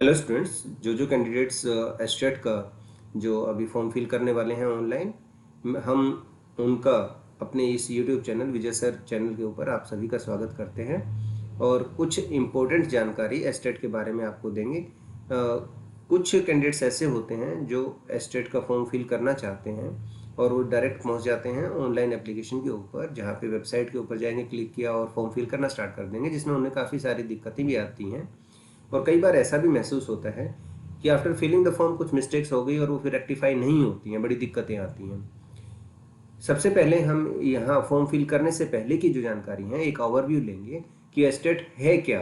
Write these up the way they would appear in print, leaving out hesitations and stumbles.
Hello students, जो candidates estate का जो अभी फॉर्म फिल करने वाले हैं ऑनलाइन, हम उनका अपने इस यूट्यूब चैनल विजय सर चैनल के ऊपर आप सभी का स्वागत करते हैं और कुछ इम्पोर्टेंट जानकारी एस्टेट के बारे में आपको देंगे। कुछ कैंडिडेट्स ऐसे होते हैं जो एस्टेट का फॉर्म फिल करना चाहते हैं और वो डायरेक्ट पहुंच जाते हैं ऑनलाइन एप्लीकेशन के ऊपर, जहाँ पे वेबसाइट के ऊपर जाएंगे, क्लिक किया और फॉर्म फिल करना स्टार्ट कर देंगे, जिसमें उन्हें काफ़ी सारी दिक्कतें भी आती हैं। और कई बार ऐसा भी महसूस होता है कि आफ्टर फिलिंग द फॉर्म कुछ मिस्टेक्स हो गई और वो फिर रेक्टिफाई नहीं होती हैं, बड़ी दिक्कतें आती हैं। सबसे पहले हम यहाँ फॉर्म फिल करने से पहले की जो जानकारी है एक ओवरव्यू लेंगे कि एस्टेट है क्या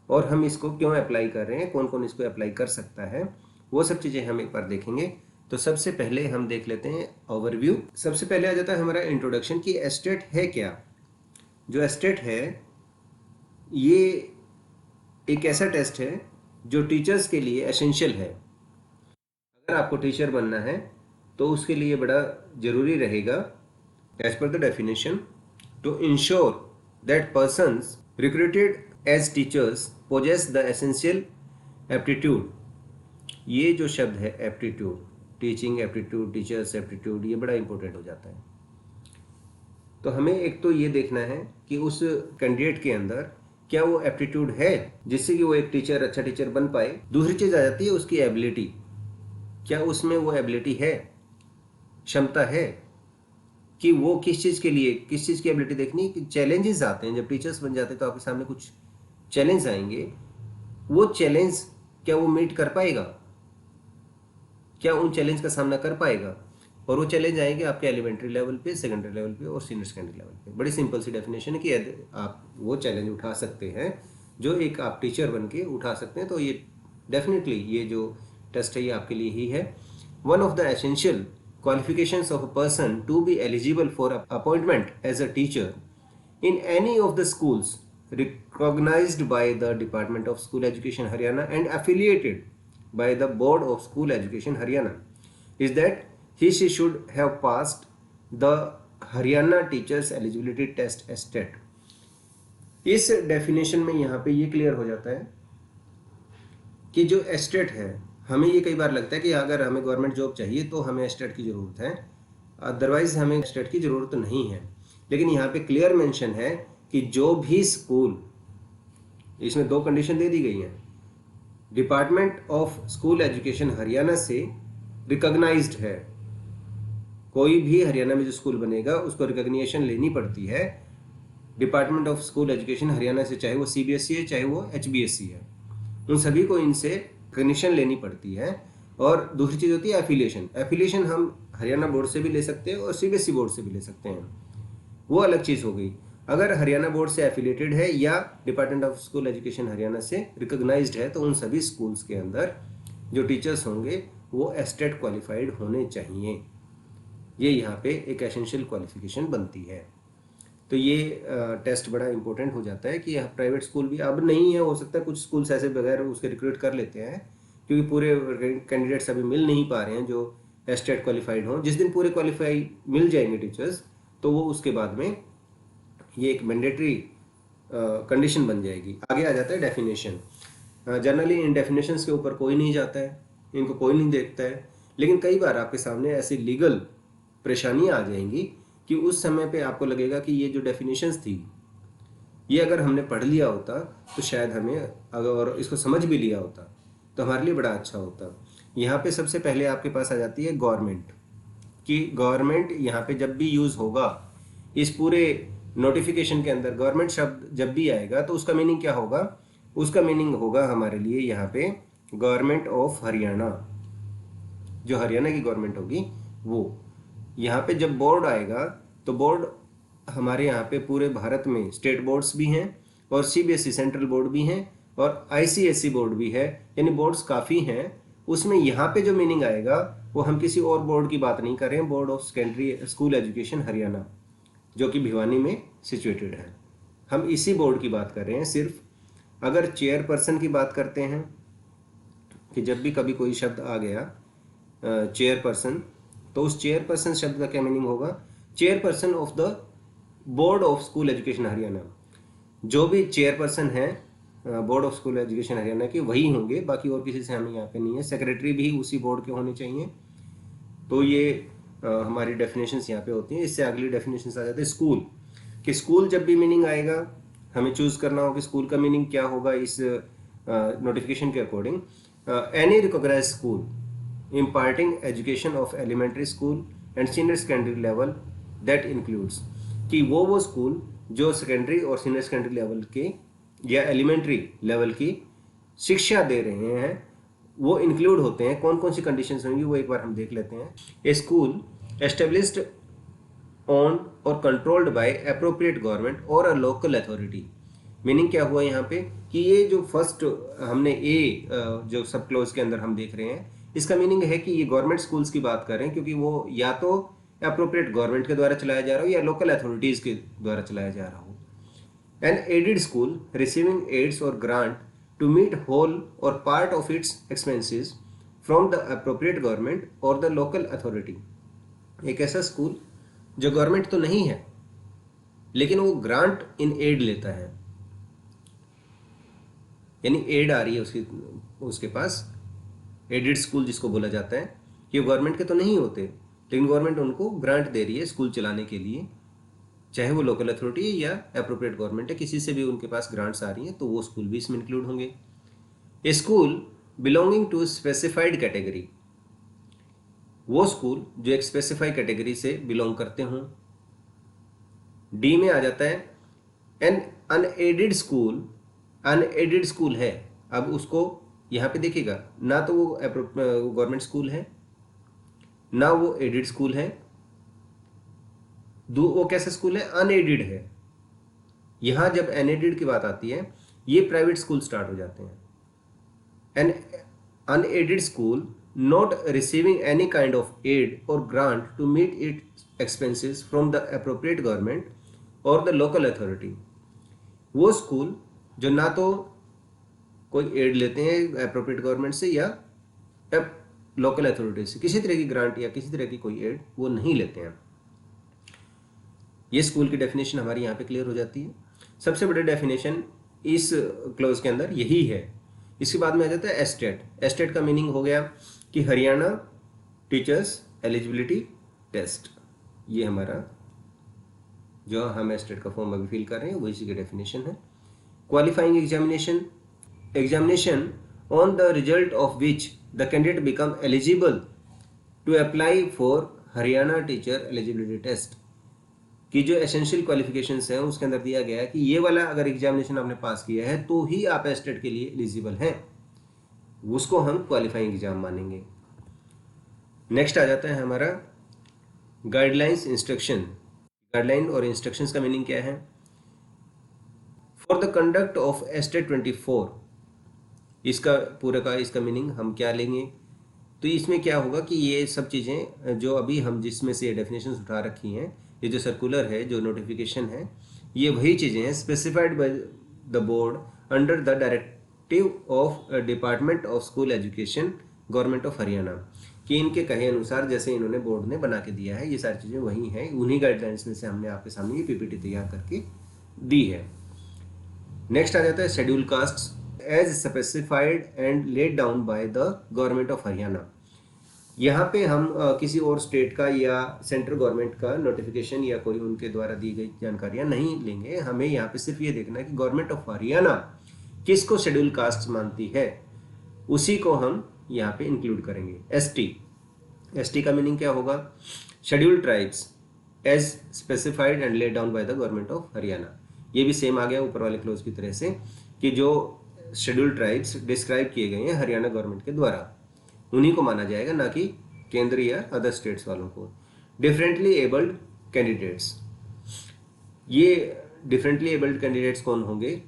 और हम इसको क्यों अप्लाई कर रहे हैं, कौन कौन इसको अप्लाई कर सकता है, वो सब चीज़ें हम एक बार देखेंगे। तो सबसे पहले हम देख लेते हैं ओवरव्यू। सबसे पहले आ जाता है हमारा इंट्रोडक्शन कि एस्टेट है क्या। जो एस्टेट है ये एक ऐसा टेस्ट है जो टीचर्स के लिए एसेंशियल है। अगर आपको टीचर बनना है तो उसके लिए बड़ा ज़रूरी रहेगा, as per the definition, to ensure that persons recruited as teachers possess the essential aptitude. ये जो शब्द है aptitude, teaching aptitude, teachers aptitude, ये बड़ा इंपॉर्टेंट हो जाता है। तो हमें एक तो ये देखना है कि उस कैंडिडेट के अंदर क्या वो एप्टीट्यूड है जिससे कि वो एक टीचर, अच्छा टीचर बन पाए। दूसरी चीज़ आ जाती है उसकी एबिलिटी, क्या उसमें वो एबिलिटी है, क्षमता है कि वो किस चीज़ के लिए, किस चीज़ की एबिलिटी देखनी। कि चैलेंजेस आते हैं, जब टीचर्स बन जाते हैं तो आपके सामने कुछ चैलेंज आएंगे, वो चैलेंज क्या वो मीट कर पाएगा, क्या उन चैलेंज का सामना कर पाएगा। और वो चैलेंज आएंगे आपके एलिमेंट्री लेवल पे, सेकेंडरी लेवल पे और सीनियर सेकेंडरी लेवल पे। बड़ी सिंपल सी डेफिनेशन है कि यदि आप वो चैलेंज उठा सकते हैं जो एक आप टीचर बन के उठा सकते हैं, तो ये डेफिनेटली ये जो टेस्ट है ये आपके लिए ही है। One of the essential qualifications of a person to be eligible for appointment as a teacher in any of the schools recognized by the Department of School Education Haryana and affiliated by the Board of School Education Haryana is that she should have passed the Haryana Teachers Eligibility Test STET। इस definition में यहाँ पे ये clear हो जाता है कि जो एस्टेट है, हमें ये कई बार लगता है कि अगर हमें गवर्नमेंट जॉब चाहिए तो हमें एस्टेट की ज़रूरत है, अदरवाइज हमें एस्टेट की ज़रूरत नहीं है। लेकिन यहाँ पे क्लियर मेंशन है कि जो भी स्कूल, इसमें दो कंडीशन दे दी गई हैं, department of school education Haryana से रिकॉग्नाइज्ड है। कोई भी हरियाणा में जो स्कूल बनेगा उसको रिकॉग्निशन लेनी पड़ती है department of school education Haryana से, चाहे वो CBSE है चाहे वो HBSE है, उन सभी को इनसे रिकॉग्निशन लेनी पड़ती है। और दूसरी चीज़ होती है एफिलिएशन। एफिलिएशन हम हरियाणा बोर्ड से भी ले सकते हैं और CBSE बोर्ड से भी ले सकते हैं, वो अलग चीज़ हो गई। अगर हरियाणा बोर्ड से एफिलिएटेड है या department of school education Haryana से रिकॉग्नाइज्ड है, तो उन सभी स्कूल्स के अंदर जो टीचर्स होंगे वो एस्टेट क्वालिफाइड होने चाहिए। ये यहाँ पे एक एसेंशियल क्वालिफिकेशन बनती है। तो ये टेस्ट बड़ा इंपॉर्टेंट हो जाता है कि प्राइवेट स्कूल भी अब नहीं है, हो सकता है कुछ स्कूल्स ऐसे बगैर उसके रिक्रूट कर लेते हैं, क्योंकि पूरे कैंडिडेट्स अभी मिल नहीं पा रहे हैं जो एस्टेट क्वालिफाइड हों। जिस दिन पूरे क्वालिफाई मिल जाएंगे टीचर्स, तो वो उसके बाद में ये एक मैंडेटरी कंडीशन बन जाएगी। आगे आ जाता है डेफिनेशन। जनरली इन डेफिनेशंस के ऊपर कोई नहीं जाता है, इनको कोई नहीं देखता है, लेकिन कई बार आपके सामने ऐसी लीगल परेशानियाँ आ जाएंगी कि उस समय पे आपको लगेगा कि ये जो डेफिनेशंस थी ये अगर हमने पढ़ लिया होता तो शायद हमें, अगर इसको समझ भी लिया होता तो हमारे लिए बड़ा अच्छा होता। यहाँ पे सबसे पहले आपके पास आ जाती है गवर्नमेंट, कि गवर्नमेंट यहाँ पे जब भी यूज़ होगा इस पूरे नोटिफिकेशन के अंदर, गवर्नमेंट शब्द जब भी आएगा तो उसका मीनिंग क्या होगा, उसका मीनिंग होगा हमारे लिए यहाँ पे गवर्नमेंट ऑफ हरियाणा, जो हरियाणा की गवर्नमेंट होगी वो। यहाँ पे जब बोर्ड आएगा तो बोर्ड हमारे यहाँ पे पूरे भारत में स्टेट बोर्ड्स भी हैं और CBSE सेंट्रल बोर्ड भी हैं और ICSE बोर्ड भी है, यानी बोर्ड्स काफ़ी हैं। उसमें यहाँ पे जो मीनिंग आएगा वो हम किसी और बोर्ड की बात नहीं कर रहे हैं, board of secondary school education Haryana, जो कि भिवानी में सिचुएटेड है, हम इसी बोर्ड की बात कर रहे हैं सिर्फ। अगर चेयरपर्सन की बात करते हैं कि जब भी कभी कोई शब्द आ गया चेयरपर्सन, तो उस चेयरपर्सन शब्द का क्या मीनिंग होगा, chairperson of the board of school education Haryana. जो भी चेयरपर्सन है board of school education Haryana के वही होंगे, बाकी और किसी से हमें यहाँ पे नहीं है। सेक्रेटरी भी उसी बोर्ड के होने चाहिए। तो ये हमारी डेफिनेशंस यहाँ पे होती हैं। इससे अगली डेफिनेशंस आ जाते हैं स्कूल, कि स्कूल जब भी मीनिंग आएगा हमें चूज करना होगा कि स्कूल का मीनिंग क्या होगा इस नोटिफिकेशन के according. Any recognized school imparting education of elementary school and senior secondary level that includes, कि वो स्कूल जो सेकेंडरी और सीनियर सेकेंडरी लेवल के या एलिमेंट्री लेवल की शिक्षा दे रहे हैं, वो इंक्लूड होते हैं। कौन कौन सी कंडीशंस होंगी वो एक बार हम देख लेते हैं। ए स्कूल एस्टेब्लिश्ड ऑन और कंट्रोल्ड बाय एप्रोप्रिएट गवर्नमेंट और अ लोकल अथॉरिटी। मीनिंग क्या हुआ यहाँ पे कि ये जो फर्स्ट हमने ए जो सब क्लोज के अंदर हम देख रहे हैं, इसका मीनिंग है कि ये गवर्नमेंट स्कूल्स की बात कर रहे हैं, क्योंकि वो या तो एप्रोप्रिएट गवर्नमेंट के द्वारा चलाया जा रहा हो या लोकल अथॉरिटीज के द्वारा चलाया जा रहा हो। An aided school receiving aids or grant to meet whole or part of its expenses from the appropriate government or the local authority। एक ऐसा स्कूल जो गवर्नमेंट तो नहीं है लेकिन वो ग्रांट इन एड लेता है, यानी एड आ रही है उसके पास। एडेड स्कूल जिसको बोला जाता है, ये गवर्नमेंट के तो नहीं होते लेकिन गवर्नमेंट उनको ग्रांट दे रही है स्कूल चलाने के लिए, चाहे वो लोकल अथॉरिटी है या एप्रोप्रिएट गवर्नमेंट है, किसी से भी उनके पास ग्रांट्स आ रही हैं तो वो स्कूल भी इसमें इंक्लूड होंगे। A school belonging to specified category, वो स्कूल जो एक स्पेसिफाइड कैटेगरी से बिलोंग करते हों। डी में आ जाता है an unaided school, unaided school है, अब उसको यहाँ पे देखिएगा ना तो वो गवर्नमेंट स्कूल है ना वो एडेड स्कूल है, वो कैसा स्कूल है, अनएडेड है। यहां जब अनएडेड की बात आती है ये प्राइवेट स्कूल स्टार्ट हो जाते हैं। An unaided school not receiving any kind of aid or grant to meet its expenses from the appropriate government or the local authority, वो स्कूल जो ना तो कोई एड लेते हैं एप्रोप्रिएट गवर्नमेंट से या लोकल अथॉरिटी से, किसी तरह की ग्रांट या किसी तरह की कोई एड वो नहीं लेते हैं। ये स्कूल की डेफिनेशन हमारी यहाँ पे क्लियर हो जाती है। सबसे बड़ी डेफिनेशन इस क्लोज के अंदर यही है। इसके बाद में आ जाता है एस्टेट। एस्टेट का मीनिंग हो गया कि हरियाणा टीचर्स एलिजिबिलिटी टेस्ट, ये हमारा जो हम एस्टेट का फॉर्म अभी फिल कर रहे हैं वो इसी की डेफिनेशन है। Qualifying examination, examination on the result of which the candidate become eligible to apply for Haryana teacher eligibility test, कि जो एसेंशियल क्वालिफिकेशंस हैं उसके अंदर दिया गया है कि ये वाला अगर एग्जामिनेशन आपने पास किया है तो ही आप एस्टेट के लिए एलिजिबल हैं, उसको हम क्वालिफाइंग एग्जाम मानेंगे। नेक्स्ट आ जाता है हमारा गाइडलाइंस इंस्ट्रक्शन। गाइडलाइन और इंस्ट्रक्शंस का मीनिंग क्या है? For the conduct of estate 24, इसका पूरा का इसका मीनिंग हम क्या लेंगे? तो इसमें क्या होगा कि ये सब चीज़ें जो अभी हम जिसमें से डेफिनेशंस उठा रखी हैं, ये जो सर्कुलर है, जो नोटिफिकेशन है, ये वही चीज़ें हैं specified by the board under the directive of department of school education government of Haryana, कि इनके कहे अनुसार जैसे इन्होंने बोर्ड ने बना के दिया है, ये सारी चीज़ें वही हैं। उन्हीं गाइडलाइंस में से हमने आपके सामने ये पीपीटी तैयार करके दी है। नेक्स्ट आ जाता है schedule caste as specified and laid down by the government of Haryana. यहाँ पे हम किसी और स्टेट का या सेंट्रल गवर्नमेंट का नोटिफिकेशन या कोई उनके द्वारा दी गई जानकारियाँ नहीं लेंगे। हमें यहाँ पे सिर्फ ये देखना है कि गवर्नमेंट ऑफ हरियाणा किसको शेड्यूल कास्ट मानती है, उसी को हम यहाँ पे इंक्लूड करेंगे। एसटी का मीनिंग क्या होगा? Scheduled tribes as specified and laid down by the government of Haryana. ये भी सेम आ गया ऊपर वाले क्लोज की तरह से, कि जो शेड्यूल्ड ट्राइब्स डिस्क्राइब किए गए हैं हरियाणा गवर्नमेंट के द्वारा, उन्हीं को माना जाएगा, ना कि केंद्र या अदर स्टेट्स वालों को। डिफरेंटली एबल्ड कैंडिडेट्स, ये डिफरेंटली एबल्ड कैंडिडेट्स कौन होंगे?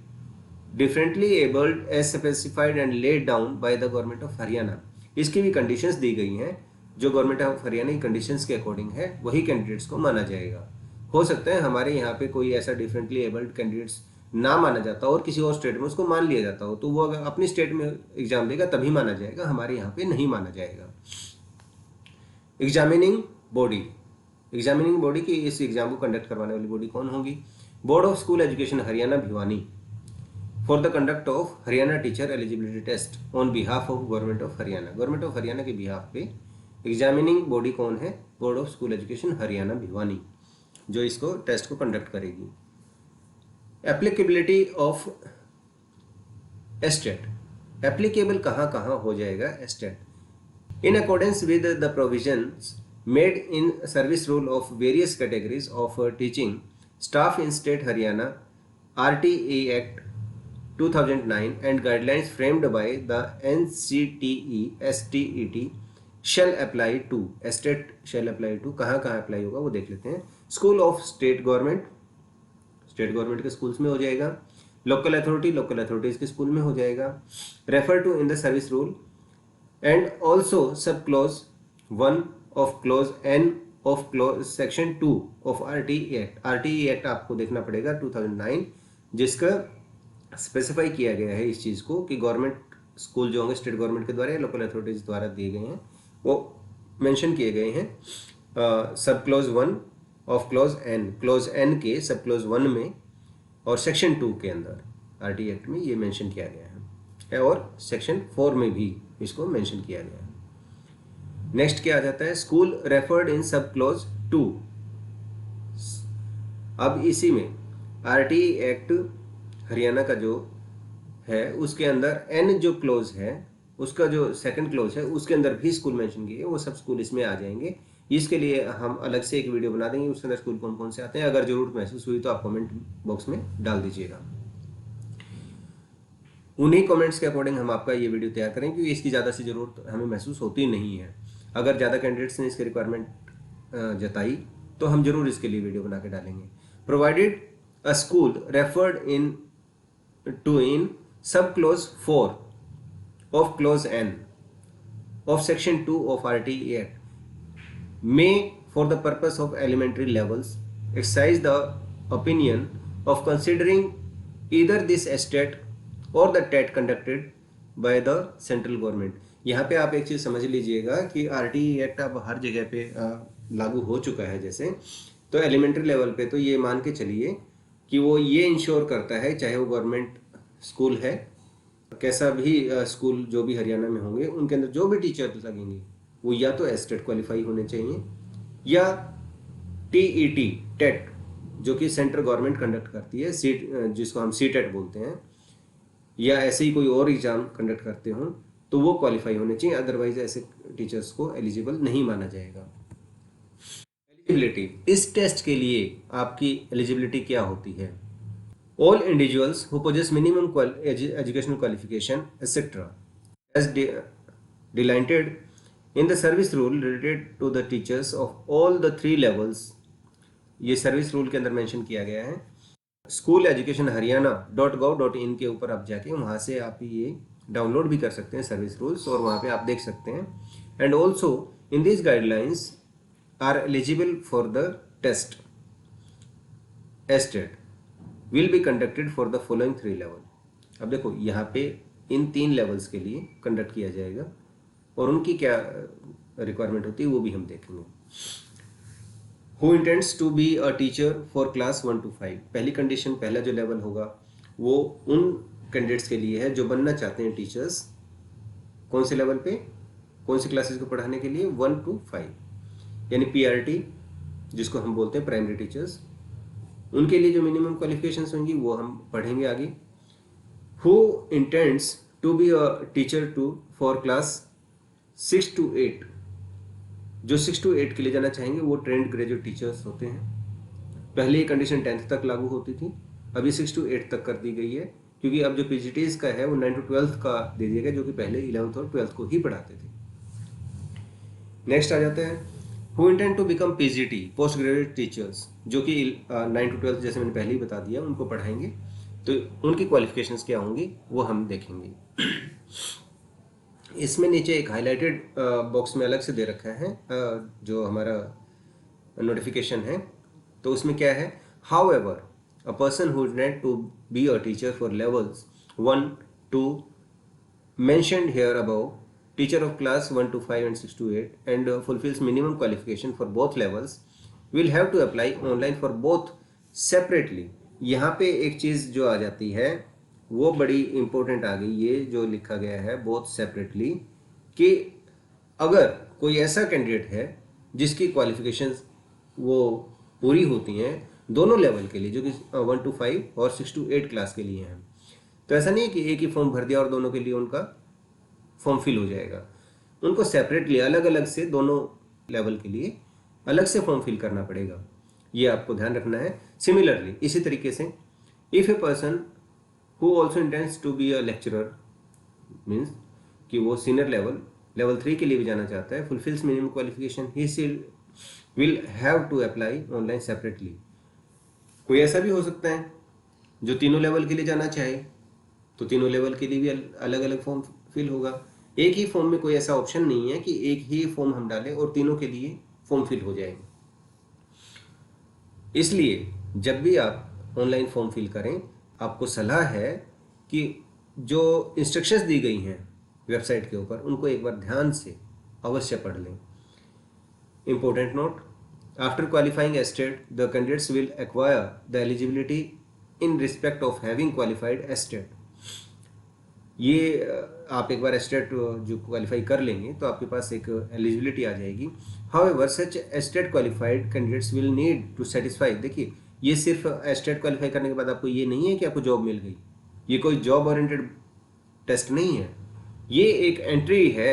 Differently abled as specified and laid down by the government of Haryana. इसकी भी कंडीशंस दी गई हैं, जो गवर्नमेंट ऑफ हरियाणा की कंडीशंस के अकॉर्डिंग है वही कैंडिडेट्स को माना जाएगा। हो सकता है हमारे यहाँ पे कोई ऐसा डिफरेंटली एबल्ड कैंडिडेट्स ना माना जाता हो और किसी और स्टेट में उसको मान लिया जाता हो, तो वो अगर अपनी स्टेट में एग्जाम देगा तभी माना जाएगा, हमारे यहाँ पे नहीं माना जाएगा। एग्जामिनिंग बॉडी, एग्जामिनिंग बॉडी की इस एग्जाम को कंडक्ट करवाने वाली बॉडी कौन होगी? Board of school education Haryana Bhiwani. For the conduct of Haryana teacher eligibility test on behalf of government of Haryana. Government of Haryana के बिहाफ पे एग्जामिनिंग बॉडी कौन है? Board of school education Haryana Bhiwani, जो इसको टेस्ट को कंडक्ट करेगी। एप्लीकेबिलिटी ऑफ एस्टेट, एप्लीकेबल कहाँ कहाँ हो जाएगा estate? In accordance with the provisions made in service rule of various categories of teaching staff in state Haryana, RTE Act 2009 and guidelines framed by the NCTE STET shall apply to, estate shall apply to, कहाँ कहाँ apply होगा वो देख लेते हैं। School of state government, state government के schools में हो जाएगा। लोकल अथॉरिटी, लोकल अथॉरिटीज के स्कूल में हो जाएगा। Refer to in the service rule and also sub clause 1 of clause N of clause section 2 of RTE Act। RTE Act आपको देखना पड़ेगा 2009, जिसका स्पेसिफाई किया गया है इस चीज़ को कि गवर्नमेंट स्कूल जो होंगे स्टेट गवर्नमेंट के द्वारा या लोकल अथॉरिटीज द्वारा दिए गए हैं वो मेंशन किए गए हैं सब clause 1 of clause N, close N के सब क्लोज 1 में और सेक्शन 2 के अंदर RTE एक्ट में ये मेंशन किया गया है, और सेक्शन 4 में भी इसको मेंशन किया गया है। नेक्स्ट क्या आ जाता है? स्कूल रेफर्ड इन सब क्लोज 2। अब इसी में RTE एक्ट हरियाणा का जो है उसके अंदर N जो क्लोज है उसका जो सेकंड क्लोज है उसके अंदर भी स्कूल मेंशन किए, वो सब स्कूल इसमें आ जाएंगे। इसके लिए हम अलग से एक वीडियो बना देंगे, उसके अंदर स्कूल कौन कौन से आते हैं। अगर जरूरत महसूस हुई तो आप कमेंट बॉक्स में डाल दीजिएगा। उन्हीं कमेंट्स के अकॉर्डिंग हम आपका ये वीडियो तैयार करेंगे, क्योंकि इसकी ज़्यादा सी जरूरत हमें महसूस होती नहीं है। अगर ज़्यादा कैंडिडेट्स ने इसकी रिक्वायरमेंट जताई तो हम जरूर इसके लिए वीडियो बना के डालेंगे। Provided a school referred in to in sub clause 4 of clause N of section 2 of RTE Act may for the purpose of elementary levels exercise the opinion of considering either this estate or the TET conducted by the central government। यहाँ पे आप एक चीज़ समझ लीजिएगा कि RTE Act अब हर जगह पे लागू हो चुका है। जैसे तो एलिमेंट्री लेवल पे तो ये मान के चलिए कि वो ये इंश्योर करता है, चाहे वो गवर्नमेंट स्कूल है, कैसा भी स्कूल जो भी हरियाणा में होंगे, उनके अंदर जो भी टीचर लगेंगे वो या तो एस्टेट क्वालिफाई होने चाहिए या TET टेट जो कि सेंट्रल गवर्नमेंट कंडक्ट करती है, सीट जिसको हम CTET बोलते हैं, या ऐसे ही कोई और एग्जाम कंडक्ट करते हों तो वो क्वालिफाई होने चाहिए। अदरवाइज ऐसे टीचर्स को एलिजिबल नहीं माना जाएगा। एलिजिबिलिटी, इस टेस्ट के लिए आपकी एलिजिबिलिटी क्या होती है? All individuals who possess minimum educational qualification etc. as delineated in the service rule related to the teachers of all the 3 levels, ये सर्विस रूल के अंदर मेंशन किया गया है। स्कूल एजुकेशन हरियाणा.gov.in के ऊपर आप जाके वहाँ से आप ये डाउनलोड भी कर सकते हैं सर्विस रूल्स, और वहाँ पे आप देख सकते हैं। And also in this guidelines are eligible for the test estate will be conducted for the following 3 level. अब देखो यहाँ पे इन 3 लेवल्स के लिए कंडक्ट किया जाएगा और उनकी क्या रिक्वायरमेंट होती है वो भी हम देखेंगे। Who intends to be a teacher for class 1 to 5, पहली कंडीशन, पहला जो लेवल होगा वो उन कैंडिडेट्स के लिए है जो बनना चाहते हैं टीचर्स। कौन से लेवल पे, कौन सी क्लासेस को पढ़ाने के लिए? 1 to 5, यानी PRT जिसको हम बोलते हैं प्राइमरी टीचर्स, उनके लिए जो मिनिमम क्वालिफिकेशंस होंगी वो हम पढ़ेंगे आगे। Who intends to be a teacher to for class 6 to 8, जो 6 to 8 के लिए जाना चाहेंगे वो ट्रेंड ग्रेजुएट टीचर्स होते हैं। पहले ये कंडीशन 10th तक लागू होती थी, अभी 6 to 8 तक कर दी गई है, क्योंकि अब जो PGTs का है वो 9 to 12th का दे दिया गया, जो कि पहले 11th और 12th को ही पढ़ाते थे। नेक्स्ट आ जाते हैं who intend to become PGT post graduate teachers, जो कि 9 to 12 जैसे मैंने पहले ही बता दिया उनको पढ़ाएंगे, तो उनकी क्वालिफिकेशंस क्या होंगी वो हम देखेंगे। इसमें नीचे एक हाईलाइटेड बॉक्स में अलग से दे रखा है जो हमारा नोटिफिकेशन है, तो उसमें क्या है? However a person who need to be a teacher for levels 1 to mentioned here above, teacher of class 1 to 5 and 6 to 8 and fulfills minimum qualification for both levels will have to apply online for both separately। यहाँ पे एक चीज़ जो आ जाती है वो बड़ी important आ गई, ये जो लिखा गया है बोथ सेपरेटली, कि अगर कोई ऐसा कैंडिडेट है जिसकी क्वालिफिकेशंस वो पूरी होती हैं दोनों लेवल के लिए, जो कि 1 to 5 और 6 to 8 क्लास के लिए हैं, तो ऐसा नहीं है कि एक ही फॉर्म भर दिया और दोनों के लिए उनका फॉर्म फिल हो जाएगा। उनको सेपरेटली अलग अलग से दोनों लेवल के लिए अलग से फॉर्म फिल करना पड़ेगा, ये आपको ध्यान रखना है। सिमिलरली इसी तरीके से if a person who also intends to be a lecturer, means कि वो सीनियर लेवल 3 के लिए भी जाना चाहता है, fulfils minimum qualification, he will have to apply online separately. कोई ऐसा भी हो सकता है जो तीनों लेवल के लिए जाना चाहे, तो तीनों लेवल के लिए भी अलग अलग फॉर्म फिल होगा। एक ही फॉर्म में कोई ऐसा ऑप्शन नहीं है कि एक ही फॉर्म हम डालें और तीनों के लिए फॉर्म फिल हो जाएंगे। इसलिए जब भी आप ऑनलाइन फॉर्म फिल करें, आपको सलाह है कि जो इंस्ट्रक्शंस दी गई हैं वेबसाइट के ऊपर, उनको एक बार ध्यान से अवश्य पढ़ लें। Important note: after qualifying STAT, the candidates will acquire the eligibility in respect of having qualified STAT. ये आप एक बार STAT जो क्वालिफाई कर लेंगे तो आपके पास एक एलिजिबिलिटी आ जाएगी। However, such STAT qualified candidates will need to satisfy, देखिए ये सिर्फ STAT क्वालिफाई करने के बाद आपको ये नहीं है कि आपको जॉब मिल गई, ये कोई जॉब ओरिएंटेड टेस्ट नहीं है, ये एक एंट्री है,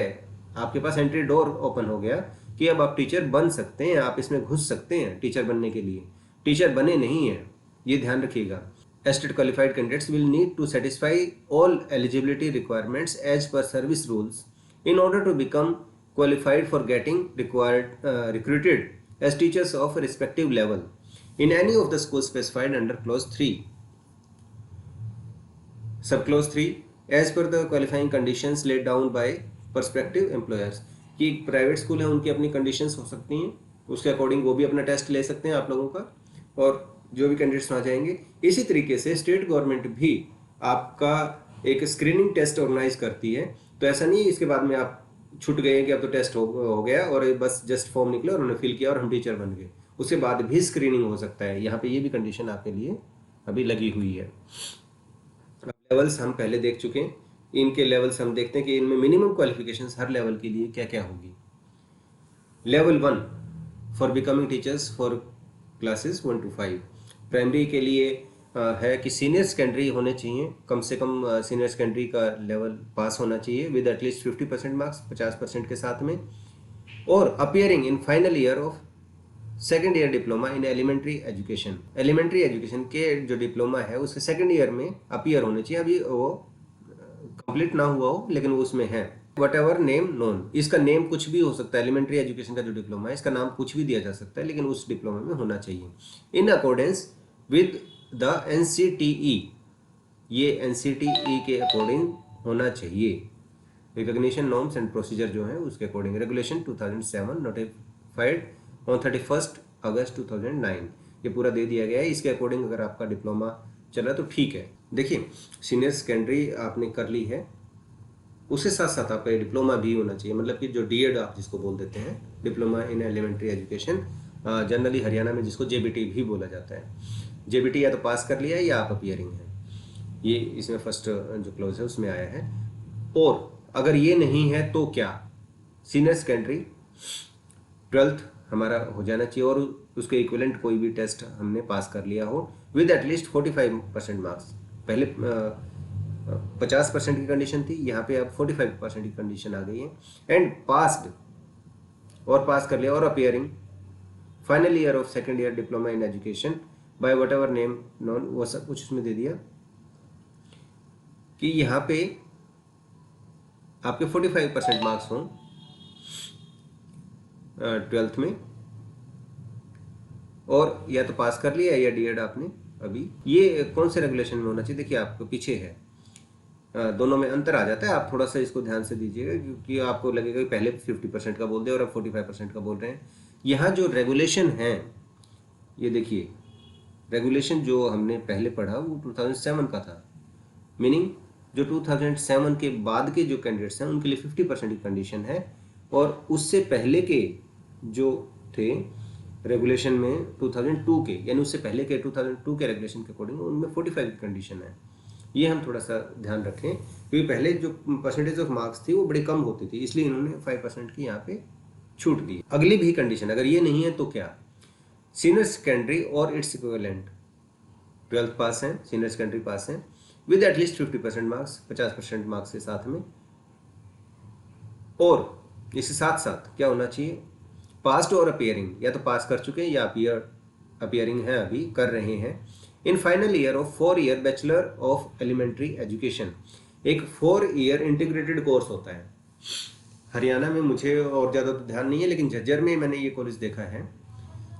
आपके पास एंट्री डोर ओपन हो गया कि अब आप टीचर बन सकते हैं, आप इसमें घुस सकते हैं टीचर बनने के लिए। टीचर बने नहीं हैं, ये ध्यान रखिएगा। STAT qualified candidates will need to satisfy all eligibility requirements as per service rules in order to become qualified for getting recruited as teachers of a respective level in any of the schools specified under clause 3. Subclause 3, as per the qualifying conditions laid down by prospective employers, कि private school है उनकी अपनी conditions हो सकती हैं, उसके according वो भी अपना टेस्ट ले सकते हैं आप लोगों का, और जो भी कैंडिडेट्स वहाँ जाएंगे। इसी तरीके से स्टेट गवर्नमेंट भी आपका एक स्क्रीनिंग टेस्ट ऑर्गेनाइज करती है, तो ऐसा नहीं है इसके बाद में आप छूट गए कि अब तो टेस्ट हो गया और बस जस्ट फॉर्म निकले और उन्होंने फिल किया और हम टीचर बन गए, उसके बाद भी स्क्रीनिंग हो सकता है। यहाँ पे ये भी कंडीशन आपके लिए अभी लगी हुई है। लेवल्स हम पहले देख चुके हैं, इनके लेवल्स हम देखते हैं कि इनमें मिनिमम क्वालिफिकेशंस हर लेवल के लिए क्या क्या होगी। Level 1 for becoming teachers for classes 1 to 5, primary के लिए है कि सीनियर सेकेंडरी होने चाहिए, कम से कम सीनियर सेकेंडरी का लेवल पास होना चाहिए विद एटलीस्ट 50% मार्क्स, 50% के साथ में, और appearing in final year of second year diploma in elementary education. Elementary education के जो डिप्लोमा है उसके सेकेंड ईयर में अपियर होने चाहिए, अभी वो कंप्लीट ना हुआ हो लेकिन वो उसमें है। वट एवर नेम नोन, इसका नेम कुछ भी हो सकता है, एलिमेंट्री एजुकेशन का जो डिप्लोमा है इसका नाम कुछ भी दिया जा सकता है, लेकिन उस डिप्लोमा में होना चाहिए। In accordance with the NCTE, ये NCTE के अकॉर्डिंग होना चाहिए, रिकॉग्निशन नॉर्म्स एंड प्रोसीजर जो है उसके अकॉर्डिंग। रेगुलेशन 2007 नोटिफाइड ऑन 31 अगस्त 2009, ये पूरा दे दिया गया है। इसके अकॉर्डिंग अगर आपका डिप्लोमा चल रहा है तो ठीक है। देखिए सीनियर सेकेंडरी आपने कर ली है, उसके साथ साथ आपका ये डिप्लोमा भी होना चाहिए, मतलब कि जो DED आप जिसको बोल देते हैं, diploma in elementary education, generally Haryana में जिसको JBT भी बोला जाता है। JBT या तो पास कर लिया है या आप अपियरिंग है, ये इसमें फर्स्ट जो क्लोज है उसमें आया है। और अगर ये नहीं है तो क्या, सीनियर सेकेंडरी 12th हमारा हो जाना चाहिए और उसके इक्विवेलेंट कोई भी टेस्ट हमने पास कर लिया हो विद एटलीस्ट 45% मार्क्स। पहले 50% की कंडीशन थी, यहाँ पे अब 45% की कंडीशन आ गई है। एंड पास्ड और पास कर लिया और appearing final year of second year diploma in education by what ever name non, वो सब कुछ उसमें दे दिया कि यहाँ पे आपके 45% मार्क्स हों 12th में, और या तो पास कर लिया या DED आपने अभी। ये कौन से रेगुलेशन में होना चाहिए, देखिए आपको पीछे है, दोनों में अंतर आ जाता है, आप थोड़ा सा इसको ध्यान से दीजिएगा क्योंकि आपको लगेगा कि पहले 50% का बोल दिया और अब 45% का बोल रहे हैं। यहाँ जो रेगुलेशन है, ये देखिए रेगुलेशन जो हमने पहले पढ़ा वो 2007 का था, मीनिंग जो 2007 के बाद के जो कैंडिडेट्स हैं उनके लिए 50% की कंडीशन है, और उससे पहले के जो थे रेगुलेशन में 2002 के, यानी उससे पहले के 2002 के रेगुलेशन के अकॉर्डिंग उनमें 45 की कंडीशन है। ये हम थोड़ा सा ध्यान रखें, क्योंकि पहले जो परसेंटेज ऑफ मार्क्स थी वो बड़ी कम होती थी, इसलिए इन्होंने 5% की यहाँ पे छूट दी। अगली भी कंडीशन अगर ये नहीं है तो क्या, सीनियर सेकेंडरी और इट्स इक्विवेलेंट 12th पास हैं, सीनियर सेकेंडरी पास हैं विद एटलीस्ट 50% मार्क्स, 50% मार्क्स के साथ में, और इसके साथ साथ क्या होना चाहिए, पास्ट और अपियरिंग, या तो पास कर चुके हैं या अपियरिंग है, अभी कर रहे हैं, in final year of 4 year bachelor of elementary education. एक 4 ईयर इंटीग्रेटेड कोर्स होता है हरियाणा में, मुझे और ज़्यादा तो ध्यान नहीं है, लेकिन झज्जर में मैंने ये कॉलेज देखा है,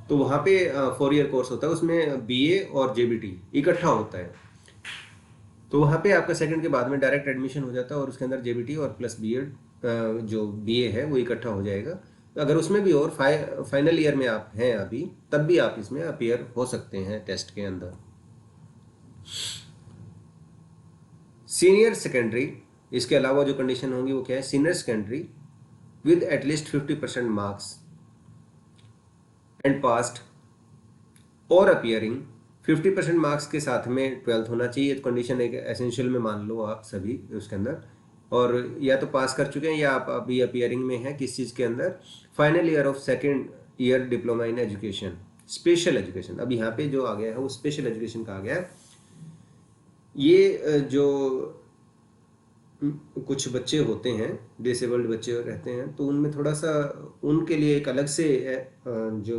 तो वहाँ पे 4 ईयर कोर्स होता है, उसमें बीए और जेबीटी इकट्ठा होता है, तो वहाँ पे आपका सेकंड के बाद में डायरेक्ट एडमिशन हो जाता है और उसके अंदर जेबीटी और प्लस बीएड जो बीए है वो इकट्ठा हो जाएगा। तो अगर उसमें भी और फाइनल ईयर में आप हैं अभी, तब भी आप इसमें अपीयर हो सकते हैं टेस्ट के अंदर। सीनियर सेकेंडरी, इसके अलावा जो कंडीशन होंगी वो क्या है, senior secondary with at least 50% marks and passed और अपीयरिंग 50% मार्क्स के साथ में 12th होना चाहिए, तो कंडीशन एक एसेंशियल में मान लो आप सभी उसके अंदर, और या तो पास कर चुके हैं या आप अभी अपीयरिंग में हैं किस चीज़ के अंदर, final year of second year diploma in education, special education. अब यहाँ पे जो आ गया है वो स्पेशल एजुकेशन का आ गया है। ये जो कुछ बच्चे होते हैं, डिसेबल्ड बच्चे रहते हैं, तो उनमें थोड़ा सा उनके लिए एक अलग से जो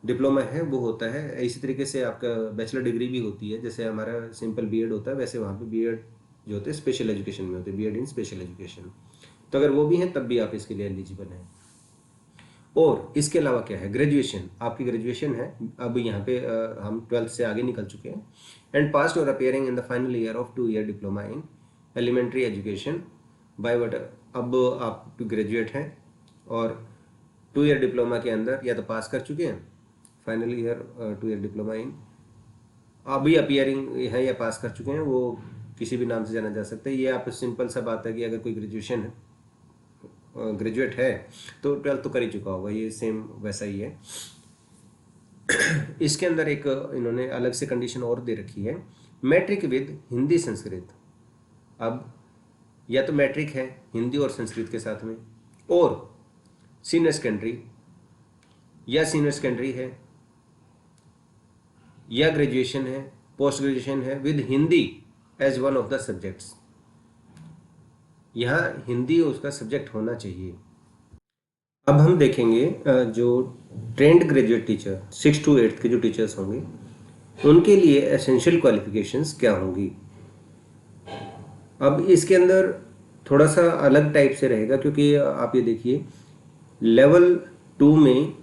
डिप्लोमा है वो होता है। इसी तरीके से आपका बैचलर डिग्री भी होती है, जैसे हमारा सिंपल बीएड होता है, वैसे वहाँ पे बीएड जो होते हैं स्पेशल एजुकेशन में होते हैं, बीएड इन स्पेशल एजुकेशन। तो अगर वो भी हैं तब भी आप इसके लिए एलिजिबल हैं। और इसके अलावा क्या है, ग्रेजुएशन, आपकी ग्रेजुएशन है, अब यहाँ पे हम 12th से आगे निकल चुके हैं, एंड पास्ट और appearing in the final year of 2 year diploma in elementary education by what. अब आप ग्रेजुएट हैं और 2 ईयर डिप्लोमा के अंदर या तो पास कर चुके हैं फाइनल ईयर 2 ईयर डिप्लोमा इन, अभी अपीयरिंग है या पास कर चुके हैं, वो किसी भी नाम से जाना जा सकता है। ये आप सिंपल सा बात है कि अगर कोई ग्रेजुएशन है, ग्रेजुएट है, तो 12th तो कर ही चुका होगा, ये सेम वैसा ही है। इसके अंदर एक इन्होंने अलग से कंडीशन और दे रखी है, मैट्रिक विद हिंदी संस्कृत। अब या तो मैट्रिक है हिंदी और संस्कृत के साथ में, और सीनियर सेकेंडरी या सीनियर सेकेंडरी है या ग्रेजुएशन है, पोस्ट ग्रेजुएशन है with Hindi as one of the subjects. यहाँ हिंदी उसका सब्जेक्ट होना चाहिए। अब हम देखेंगे जो ट्रेंड ग्रेजुएट टीचर 6 to 8 के जो टीचर्स होंगे उनके लिए एसेंशियल क्वालिफिकेशंस क्या होंगी। अब इसके अंदर थोड़ा सा अलग टाइप से रहेगा, क्योंकि आप ये देखिए लेवल 2 में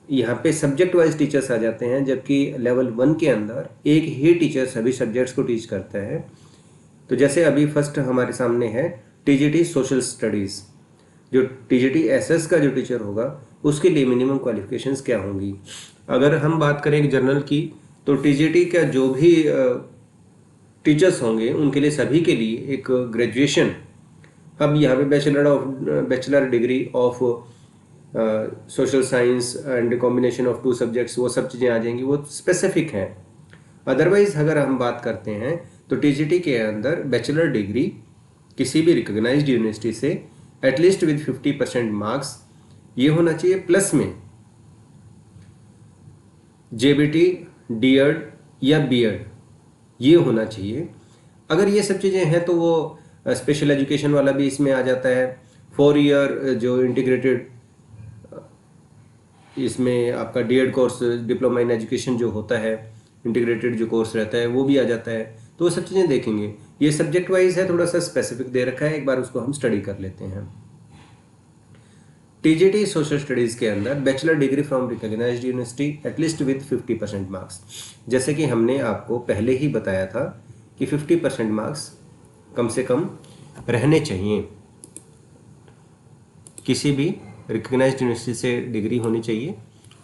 यहाँ पे सब्जेक्ट वाइज टीचर्स आ जाते हैं, जबकि लेवल 1 के अंदर एक ही टीचर सभी सब्जेक्ट्स को टीच करता है। तो जैसे अभी फर्स्ट हमारे सामने है टीजीटी सोशल स्टडीज़, जो टीजीटी एसएस का जो टीचर होगा उसके लिए मिनिमम क्वालिफिकेशंस क्या होंगी। अगर हम बात करें जनरल की, तो टीजीटी का जो भी टीचर्स होंगे उनके लिए सभी के लिए एक ग्रेजुएशन, अब यहाँ पे bachelor degree of social science and combination of 2 subjects, वो सब चीज़ें आ जाएंगी, वो स्पेसिफिक हैं। अदरवाइज अगर हम बात करते हैं तो टीजीटी के अंदर बैचलर डिग्री किसी भी रिकॉग्नाइज्ड यूनिवर्सिटी से एटलीस्ट विद 50% मार्क्स ये होना चाहिए, प्लस में जेबीटी, डीएड या बीएड ये होना चाहिए। अगर ये सब चीज़ें हैं तो वो स्पेशल एजुकेशन वाला भी इसमें आ जाता है। 4 ईयर जो इंटीग्रेटेड इसमें आपका D Ed course diploma in education जो होता है, इंटीग्रेटेड जो कोर्स रहता है वो भी आ जाता है। तो वो सब चीज़ें देखेंगे, ये सब्जेक्ट वाइज है, थोड़ा सा स्पेसिफिक दे रखा है, एक बार उसको हम स्टडी कर लेते हैं। टीजीटी सोशल स्टडीज़ के अंदर bachelor degree from recognized university at least with 50% marks, जैसे कि हमने आपको पहले ही बताया था कि 50% मार्क्स कम से कम रहने चाहिए, किसी भी रिकॉग्नाइज्ड यूनिवर्सिटी से डिग्री होनी चाहिए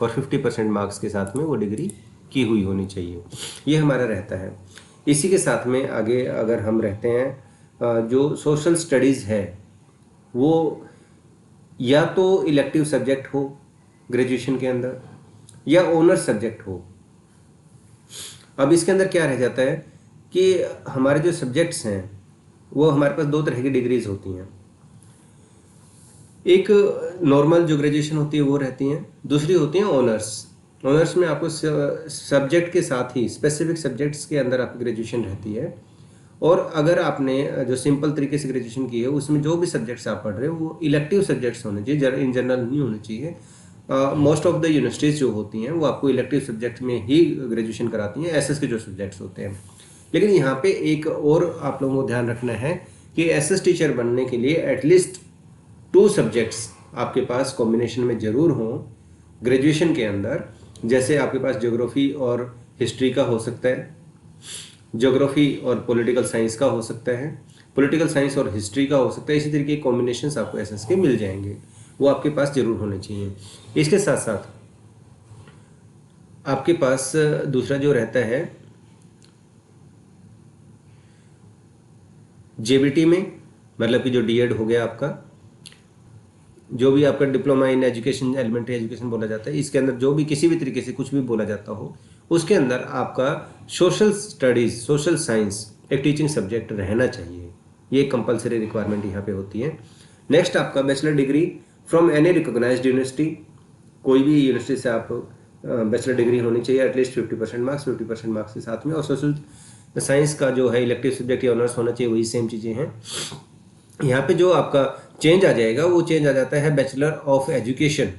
और 50% मार्क्स के साथ में वो डिग्री की हुई होनी चाहिए, ये हमारा रहता है। इसी के साथ में आगे अगर हम रहते हैं, जो सोशल स्टडीज़ है वो या तो इलेक्टिव सब्जेक्ट हो ग्रेजुएशन के अंदर या ऑनर्स सब्जेक्ट हो। अब इसके अंदर क्या रह जाता है कि हमारे जो सब्जेक्ट्स हैं वो हमारे पास दो तरह की डिग्रीज होती हैं। एक नॉर्मल जो ग्रेजुएशन होती है वो रहती हैं, दूसरी होती हैं ऑनर्स। ऑनर्स में आपको सब्जेक्ट के साथ ही स्पेसिफिक सब्जेक्ट्स के अंदर आपकी ग्रेजुएशन रहती है। और अगर आपने जो सिंपल तरीके से ग्रेजुएशन की है उसमें जो भी सब्जेक्ट्स आप पढ़ रहे हो वो इलेक्टिव सब्जेक्ट्स होने चाहिए, इन जनरल नहीं होने चाहिए। मोस्ट ऑफ द यूनिवर्सिटीज़ जो होती हैं वो आपको इलेक्टिव सब्जेक्ट में ही ग्रेजुएशन कराती हैं, एसएस के जो सब्जेक्ट्स होते हैं। लेकिन यहाँ पे एक और आप लोगों को ध्यान रखना है कि एसएस टीचर बनने के लिए एटलीस्ट 2 सब्जेक्ट्स आपके पास कॉम्बिनेशन में ज़रूर हों ग्रेजुएशन के अंदर। जैसे आपके पास ज्योग्राफी और हिस्ट्री का हो सकता है, ज्योग्राफी और पॉलिटिकल साइंस का हो सकता है, पॉलिटिकल साइंस और हिस्ट्री का हो सकता है। इसी तरीके के कॉम्बिनेशंस आपको एसएस के मिल जाएंगे, वो आपके पास ज़रूर होने चाहिए। इसके साथ साथ आपके पास दूसरा जो रहता है जेबीटी में, मतलब कि जो डीएड हो गया आपका, जो भी आपका diploma in education, elementary education बोला जाता है, इसके अंदर जो भी किसी भी तरीके से कुछ भी बोला जाता हो उसके अंदर आपका सोशल स्टडीज़, सोशल साइंस एक टीचिंग सब्जेक्ट रहना चाहिए। ये कंपलसरी रिक्वायरमेंट यहाँ पे होती है। नेक्स्ट आपका bachelor degree from any recognized university, कोई भी यूनिवर्सिटी से आप बैचलर डिग्री होनी चाहिए, एटलीस्ट 50% मार्क्स, 50% मार्क्स के साथ में। और सोशल साइंस का जो है इलेक्टिव सब्जेक्ट या ऑनर्स होना चाहिए, वही सेम चीज़ें हैं। यहाँ पे जो आपका चेंज आ जाएगा वो चेंज आ जाता है बैचलर ऑफ एजुकेशन।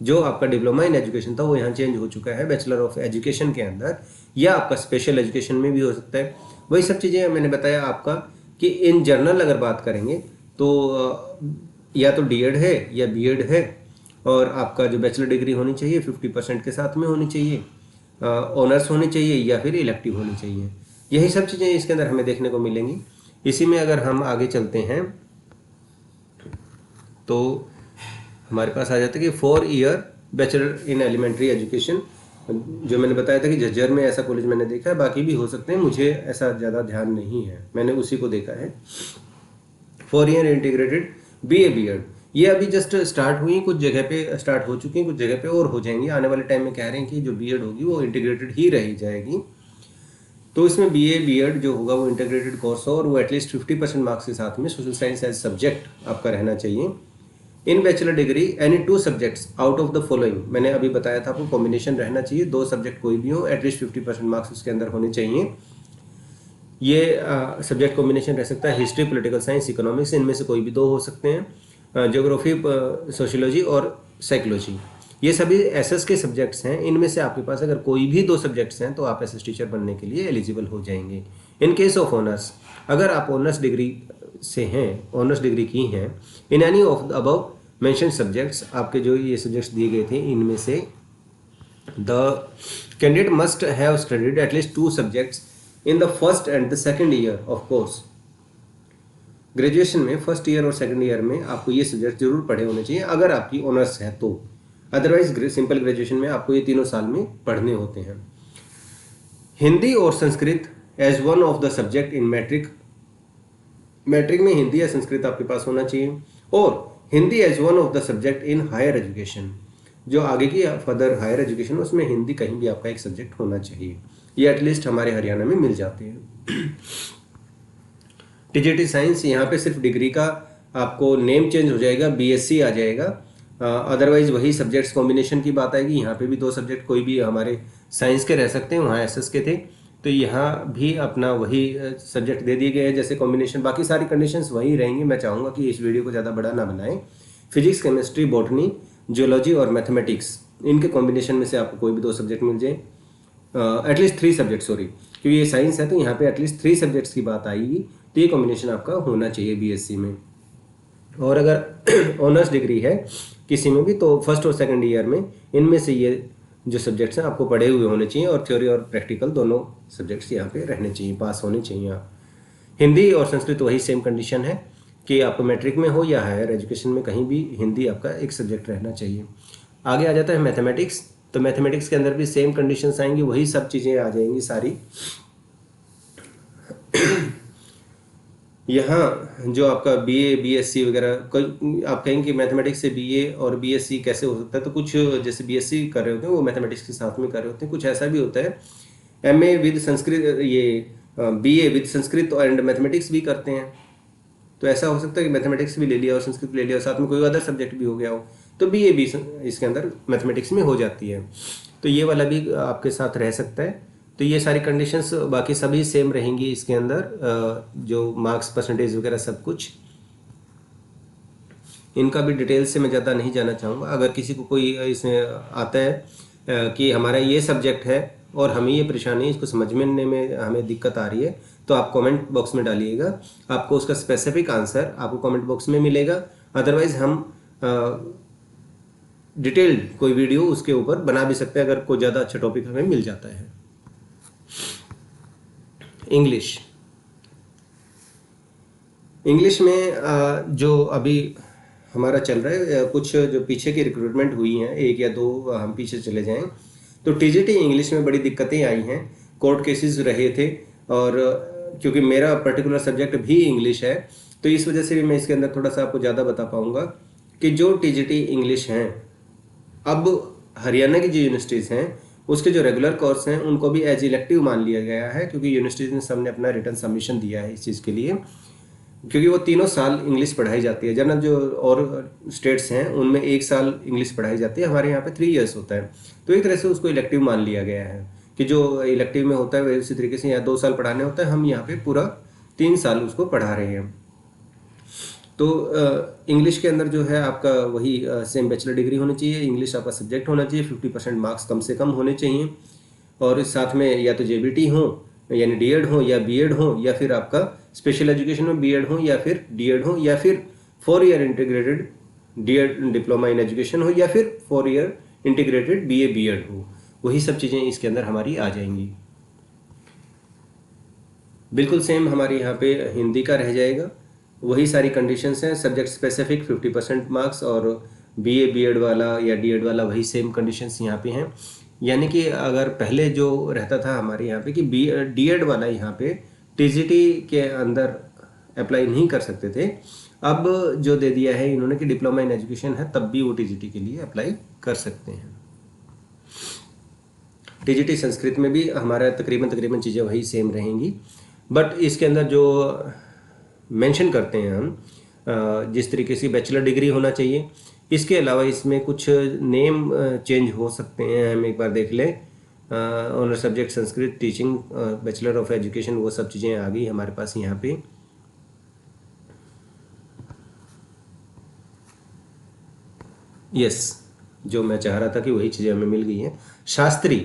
जो आपका डिप्लोमा इन एजुकेशन था वो यहाँ चेंज हो चुका है बैचलर ऑफ एजुकेशन के अंदर, या आपका स्पेशल एजुकेशन में भी हो सकता है। वही सब चीज़ें मैंने बताया आपका कि इन जनरल अगर बात करेंगे तो या तो डीएड है या बीएड है, और आपका जो बैचलर डिग्री होनी चाहिए 50% के साथ में होनी चाहिए, ऑनर्स होनी चाहिए या फिर इलेक्टिव होनी चाहिए। यही सब चीज़ें इसके अंदर हमें देखने को मिलेंगी। इसी में अगर हम आगे चलते हैं तो हमारे पास आ जाता है कि 4 year bachelor in elementary education, जो मैंने बताया था कि झज्जर में ऐसा कॉलेज मैंने देखा है, बाकी भी हो सकते हैं, मुझे ऐसा ज़्यादा ध्यान नहीं है, मैंने उसी को देखा है। 4 ईयर इंटीग्रेटेड बीए बीएड, ये अभी जस्ट स्टार्ट हुई, कुछ जगह पे स्टार्ट हो चुकी हैं, कुछ जगह पे और हो जाएंगी आने वाले टाइम में। कह रहे हैं कि जो बीएड होगी वो इंटीग्रेटेड ही रही जाएगी। तो इसमें बीए बीएड जो होगा वो इंटीग्रेटेड कोर्स हो, और वो एटलीस्ट 50% मार्क्स के साथ में सोशल साइंस एज सब्जेक्ट आपका रहना चाहिए। इन bachelor degree any 2 subjects out of the following, मैंने अभी बताया था आपको कॉम्बिनेशन रहना चाहिए, 2 सब्जेक्ट कोई भी हो, एटलीस्ट 50% मार्क्स उसके अंदर होने चाहिए। ये सब्जेक्ट कॉम्बिनेशन रह सकता है हिस्ट्री, पॉलिटिकल साइंस, इकोनॉमिक्स, इनमें से कोई भी 2 हो सकते हैं। ज्योग्राफी, सोशियोलॉजी और साइकोलॉजी, ये सभी एसएस के सब्जेक्ट्स हैं। इनमें से आपके पास अगर कोई भी 2 सब्जेक्ट्स हैं तो आप एसएस टीचर बनने के लिए एलिजिबल हो जाएंगे। इन केस ऑफ ऑनर्स, अगर आप ऑनर्स डिग्री से हैं, ऑनर्स डिग्री की हैं, in any of the above mention subjects, आपके जो ये सब्जेक्ट्स दिए गए थे इनमें से the candidate must have studied at least 2 subjects in the first and the second year of course. Graduation में फर्स्ट ईयर और सेकेंड ईयर में आपको ये सब्जेक्ट जरूर पढ़े होने चाहिए अगर आपकी ऑनर्स है तो। अदरवाइज सिंपल ग्रेजुएशन में आपको ये तीनों साल में पढ़ने होते हैं। हिंदी और Sanskrit as one of the subject in matric, matric में हिंदी या संस्कृत आपके पास होना चाहिए। और Hindi as one of the subject in higher education, जो आगे की फर्दर हायर एजुकेशन उसमें हिंदी कहीं भी आपका एक सब्जेक्ट होना चाहिए। ये एटलीस्ट हमारे हरियाणा में मिल जाते हैं। टीजीटी साइंस, यहाँ पे सिर्फ डिग्री का आपको नेम चेंज हो जाएगा, बीएससी आ जाएगा, अदरवाइज वही सब्जेक्ट्स कॉम्बिनेशन की बात आएगी। यहाँ पे भी 2 सब्जेक्ट कोई भी हमारे साइंस के रह सकते हैं, वहाँ एसएस के थे, तो यहाँ भी अपना वही सब्जेक्ट दे दिए गए हैं जैसे कॉम्बिनेशन। बाकी सारी कंडीशंस वही रहेंगी। मैं चाहूँगा कि इस वीडियो को ज़्यादा बड़ा ना बनाएं। फिजिक्स, केमिस्ट्री, बॉटनी, जियोलॉजी और मैथमेटिक्स, इनके कॉम्बिनेशन में से आपको कोई भी 2 सब्जेक्ट मिल जाए, एटलीस्ट 3 सब्जेक्ट, सॉरी, क्योंकि ये साइंस है तो यहाँ पे एटलीस्ट 3 सब्जेक्ट्स की बात आएगी, तो ये कॉम्बिनेशन आपका होना चाहिए बीएससी में। और अगर ऑनर्स डिग्री है किसी में भी तो फर्स्ट और सेकंड ईयर में इनमें से ये जो सब्जेक्ट्स हैं आपको पढ़े हुए होने चाहिए, और थ्योरी और प्रैक्टिकल दोनों सब्जेक्ट्स यहाँ पे रहने चाहिए, पास होने चाहिए आप। हिंदी और संस्कृत वही सेम कंडीशन है कि आपको मैट्रिक में हो या हायर एजुकेशन में कहीं भी हिंदी आपका एक सब्जेक्ट रहना चाहिए। आगे आ जाता है मैथमेटिक्स, तो मैथमेटिक्स के अंदर भी सेम कंडीशंस आएंगी, वही सब चीज़ें आ जाएंगी सारी। यहाँ जो आपका बीए बीएससी वगैरह, आप कहेंगे कि मैथमेटिक्स से बीए और बीएससी कैसे हो सकता है, तो कुछ जैसे बीएससी कर रहे होते हैं वो मैथमेटिक्स के साथ में कर रहे होते हैं, कुछ ऐसा भी होता है एमए विद संस्कृत, ये BA with Sanskrit and mathematics भी करते हैं, तो ऐसा हो सकता है कि मैथमेटिक्स भी ले लिया और संस्कृत ले लिया और साथ में कोई अदर सब्जेक्ट भी हो गया हो, तो बीए भी इसके अंदर मैथमेटिक्स में हो जाती है, तो ये वाला भी आपके साथ रह सकता है। तो ये सारी कंडीशंस बाकी सभी सेम रहेंगी इसके अंदर, जो मार्क्स परसेंटेज वगैरह सब कुछ, इनका भी डिटेल से मैं ज़्यादा नहीं जाना चाहूँगा। अगर किसी को कोई इसमें आता है कि हमारा ये सब्जेक्ट है और हमें ये परेशानी, इसको समझने में हमें दिक्कत आ रही है, तो आप कमेंट बॉक्स में डालिएगा, आपको उसका स्पेसिफिक आंसर आपको कमेंट बॉक्स में मिलेगा। अदरवाइज़ हम डिटेल्ड कोई वीडियो उसके ऊपर बना भी सकते हैं अगर कोई ज़्यादा अच्छा टॉपिक हमें मिल जाता है। इंग्लिश में जो अभी हमारा चल रहा है, कुछ जो पीछे की रिक्रूटमेंट हुई हैं, एक या दो हम पीछे चले जाएं, तो टीजीटी इंग्लिश में बड़ी दिक्कतें आई हैं, कोर्ट केसेस रहे थे, और क्योंकि मेरा पर्टिकुलर सब्जेक्ट भी इंग्लिश है, तो इस वजह से भी मैं इसके अंदर थोड़ा सा आपको ज़्यादा बता पाऊँगा कि जो टीजीटी इंग्लिश हैं, अब हरियाणा की जो यूनिवर्सिटीज़ हैं उसके जो रेगुलर कोर्स हैं उनको भी एज इलेक्टिव मान लिया गया है, क्योंकि यूनिवर्सिटीज़ ने सबने अपना रिटर्न सबमिशन दिया है इस चीज़ के लिए, क्योंकि वो तीनों साल इंग्लिश पढ़ाई जाती है। जनरल जो और स्टेट्स हैं उनमें 1 साल इंग्लिश पढ़ाई जाती है, हमारे यहाँ पे 3 इयर्स होता है, तो एक तरह से उसको इलेक्टिव मान लिया गया है कि जो इलेक्टिव में होता है उसी तरीके से यहाँ 2 साल पढ़ाने होता है, हम यहाँ पे पूरा 3 साल उसको पढ़ा रहे हैं। तो इंग्लिश के अंदर जो है आपका वही सेम बैचलर डिग्री होनी चाहिए, इंग्लिश आपका सब्जेक्ट होना चाहिए, 50% मार्क्स कम से कम होने चाहिए, और साथ में या तो जेबीटी हो यानी डीएड हो या बीएड हो, या फिर आपका स्पेशल एजुकेशन में बीएड हो या फिर डीएड हो, या फिर 4 year integrated D Ed diploma in education हो, या फिर 4 ईयर इंटीग्रेटेड बीए बीएड हो, वही सब चीज़ें इसके अंदर हमारी आ जाएंगी। बिल्कुल सेम हमारे यहाँ पे हिंदी का रह जाएगा, वही सारी कंडीशंस हैं, सब्जेक्ट स्पेसिफिक 50% मार्क्स, और बीए बीएड वाला या डीएड वाला वही सेम कंडीशंस यहाँ पे हैं। यानी कि अगर पहले जो रहता था हमारे यहाँ पे कि डीएड वाला यहाँ पे टीजीटी के अंदर अप्लाई नहीं कर सकते थे, अब जो दे दिया है इन्होंने कि डिप्लोमा इन एजुकेशन है तब भी वो टीजीटी के लिए अप्लाई कर सकते हैं। टीजीटी संस्कृत में भी हमारा तकरीबन चीज़ें वही सेम रहेंगी, बट इसके अंदर जो मेंशन करते हैं हम जिस तरीके से बैचलर डिग्री होना चाहिए, इसके अलावा इसमें कुछ नेम चेंज हो सकते हैं, हम एक बार देख लें। Honour subject Sanskrit teaching bachelor of education, वो सब चीज़ें आ गई हमारे पास यहाँ पे। यस, जो मैं चाह रहा था कि वही चीज़ें हमें मिल गई हैं। शास्त्री,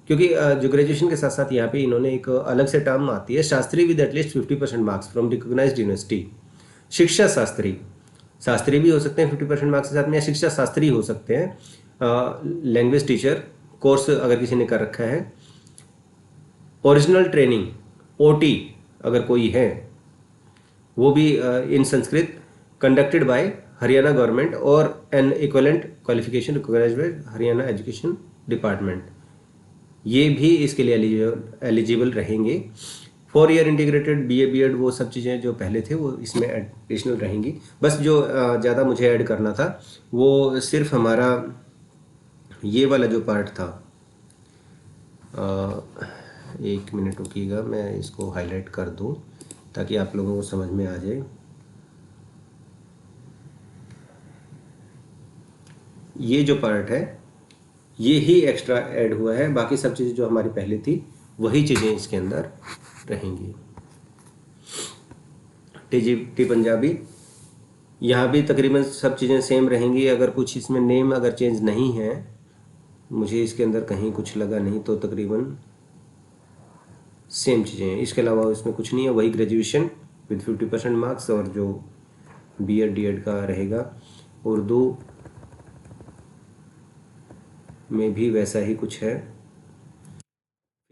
क्योंकि जो ग्रेजुएशन के साथ साथ यहाँ पे इन्होंने एक अलग से टर्म आती है, Shastri with at least 50% marks from recognized university. Shiksha Shastri, Shastri भी हो सकते हैं 50% मार्क्स के साथ में, या शिक्षा शास्त्री हो सकते हैं। लैंग्वेज टीचर कोर्स अगर किसी ने कर रखा है, ओरिजिनल ट्रेनिंग ओटी अगर कोई है, वो भी in Sanskrit conducted by Haryana government और an equivalent qualification recognized by Haryana education department, ये भी इसके लिए एलिजिबल रहेंगे। 4 ईयर इंटीग्रेटेड बीए बीएड, वो सब चीज़ें जो पहले थे वो इसमें एडिशनल रहेंगी। बस जो ज़्यादा मुझे ऐड करना था वो सिर्फ हमारा ये वाला जो पार्ट था, 1 मिनट रुकिएगा, मैं इसको हाईलाइट कर दूं ताकि आप लोगों को समझ में आ जाए। ये जो पार्ट है ये ही एक्स्ट्रा ऐड हुआ है, बाकी सब चीज़ें जो हमारी पहले थी वही चीज़ें इसके अंदर रहेंगी। टीजीटी पंजाबी, यहाँ भी तकरीबन सब चीज़ें सेम रहेंगी। अगर कुछ इसमें नेम अगर चेंज नहीं है, मुझे इसके अंदर कहीं कुछ लगा नहीं, तो तकरीबन सेम चीज़ें हैं। इसके अलावा इसमें कुछ नहीं है, वही ग्रेजुएशन विद 50% मार्क्स, और जो बीएड डीएड का रहेगा। उर्दू में भी वैसा ही कुछ है।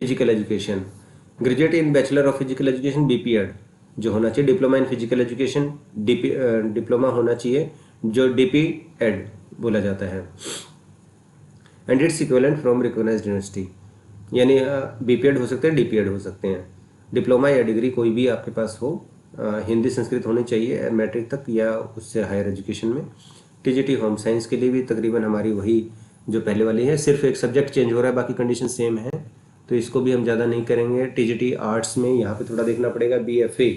Physical education, graduate in bachelor of physical education B P Ed जो होना चाहिए, diploma in physical education diploma होना चाहिए, जो डीपीएड बोला जाता है, and its equivalent from recognized university, यानी बीपीएड हो सकते हैं, डीपीएड हो सकते हैं। डिप्लोमा या डिग्री कोई भी आपके पास हो, हिंदी संस्कृत होनी चाहिए मैट्रिक तक या उससे हायर एजुकेशन में। टीजीटी होम साइंस के लिए भी तकरीबन हमारी वही जो पहले वाली है, सिर्फ एक सब्जेक्ट चेंज हो रहा है, बाकी कंडीशन सेम है। तो इसको भी हम ज़्यादा नहीं करेंगे। टीजीटी आर्ट्स में यहाँ पे थोड़ा देखना पड़ेगा। BFA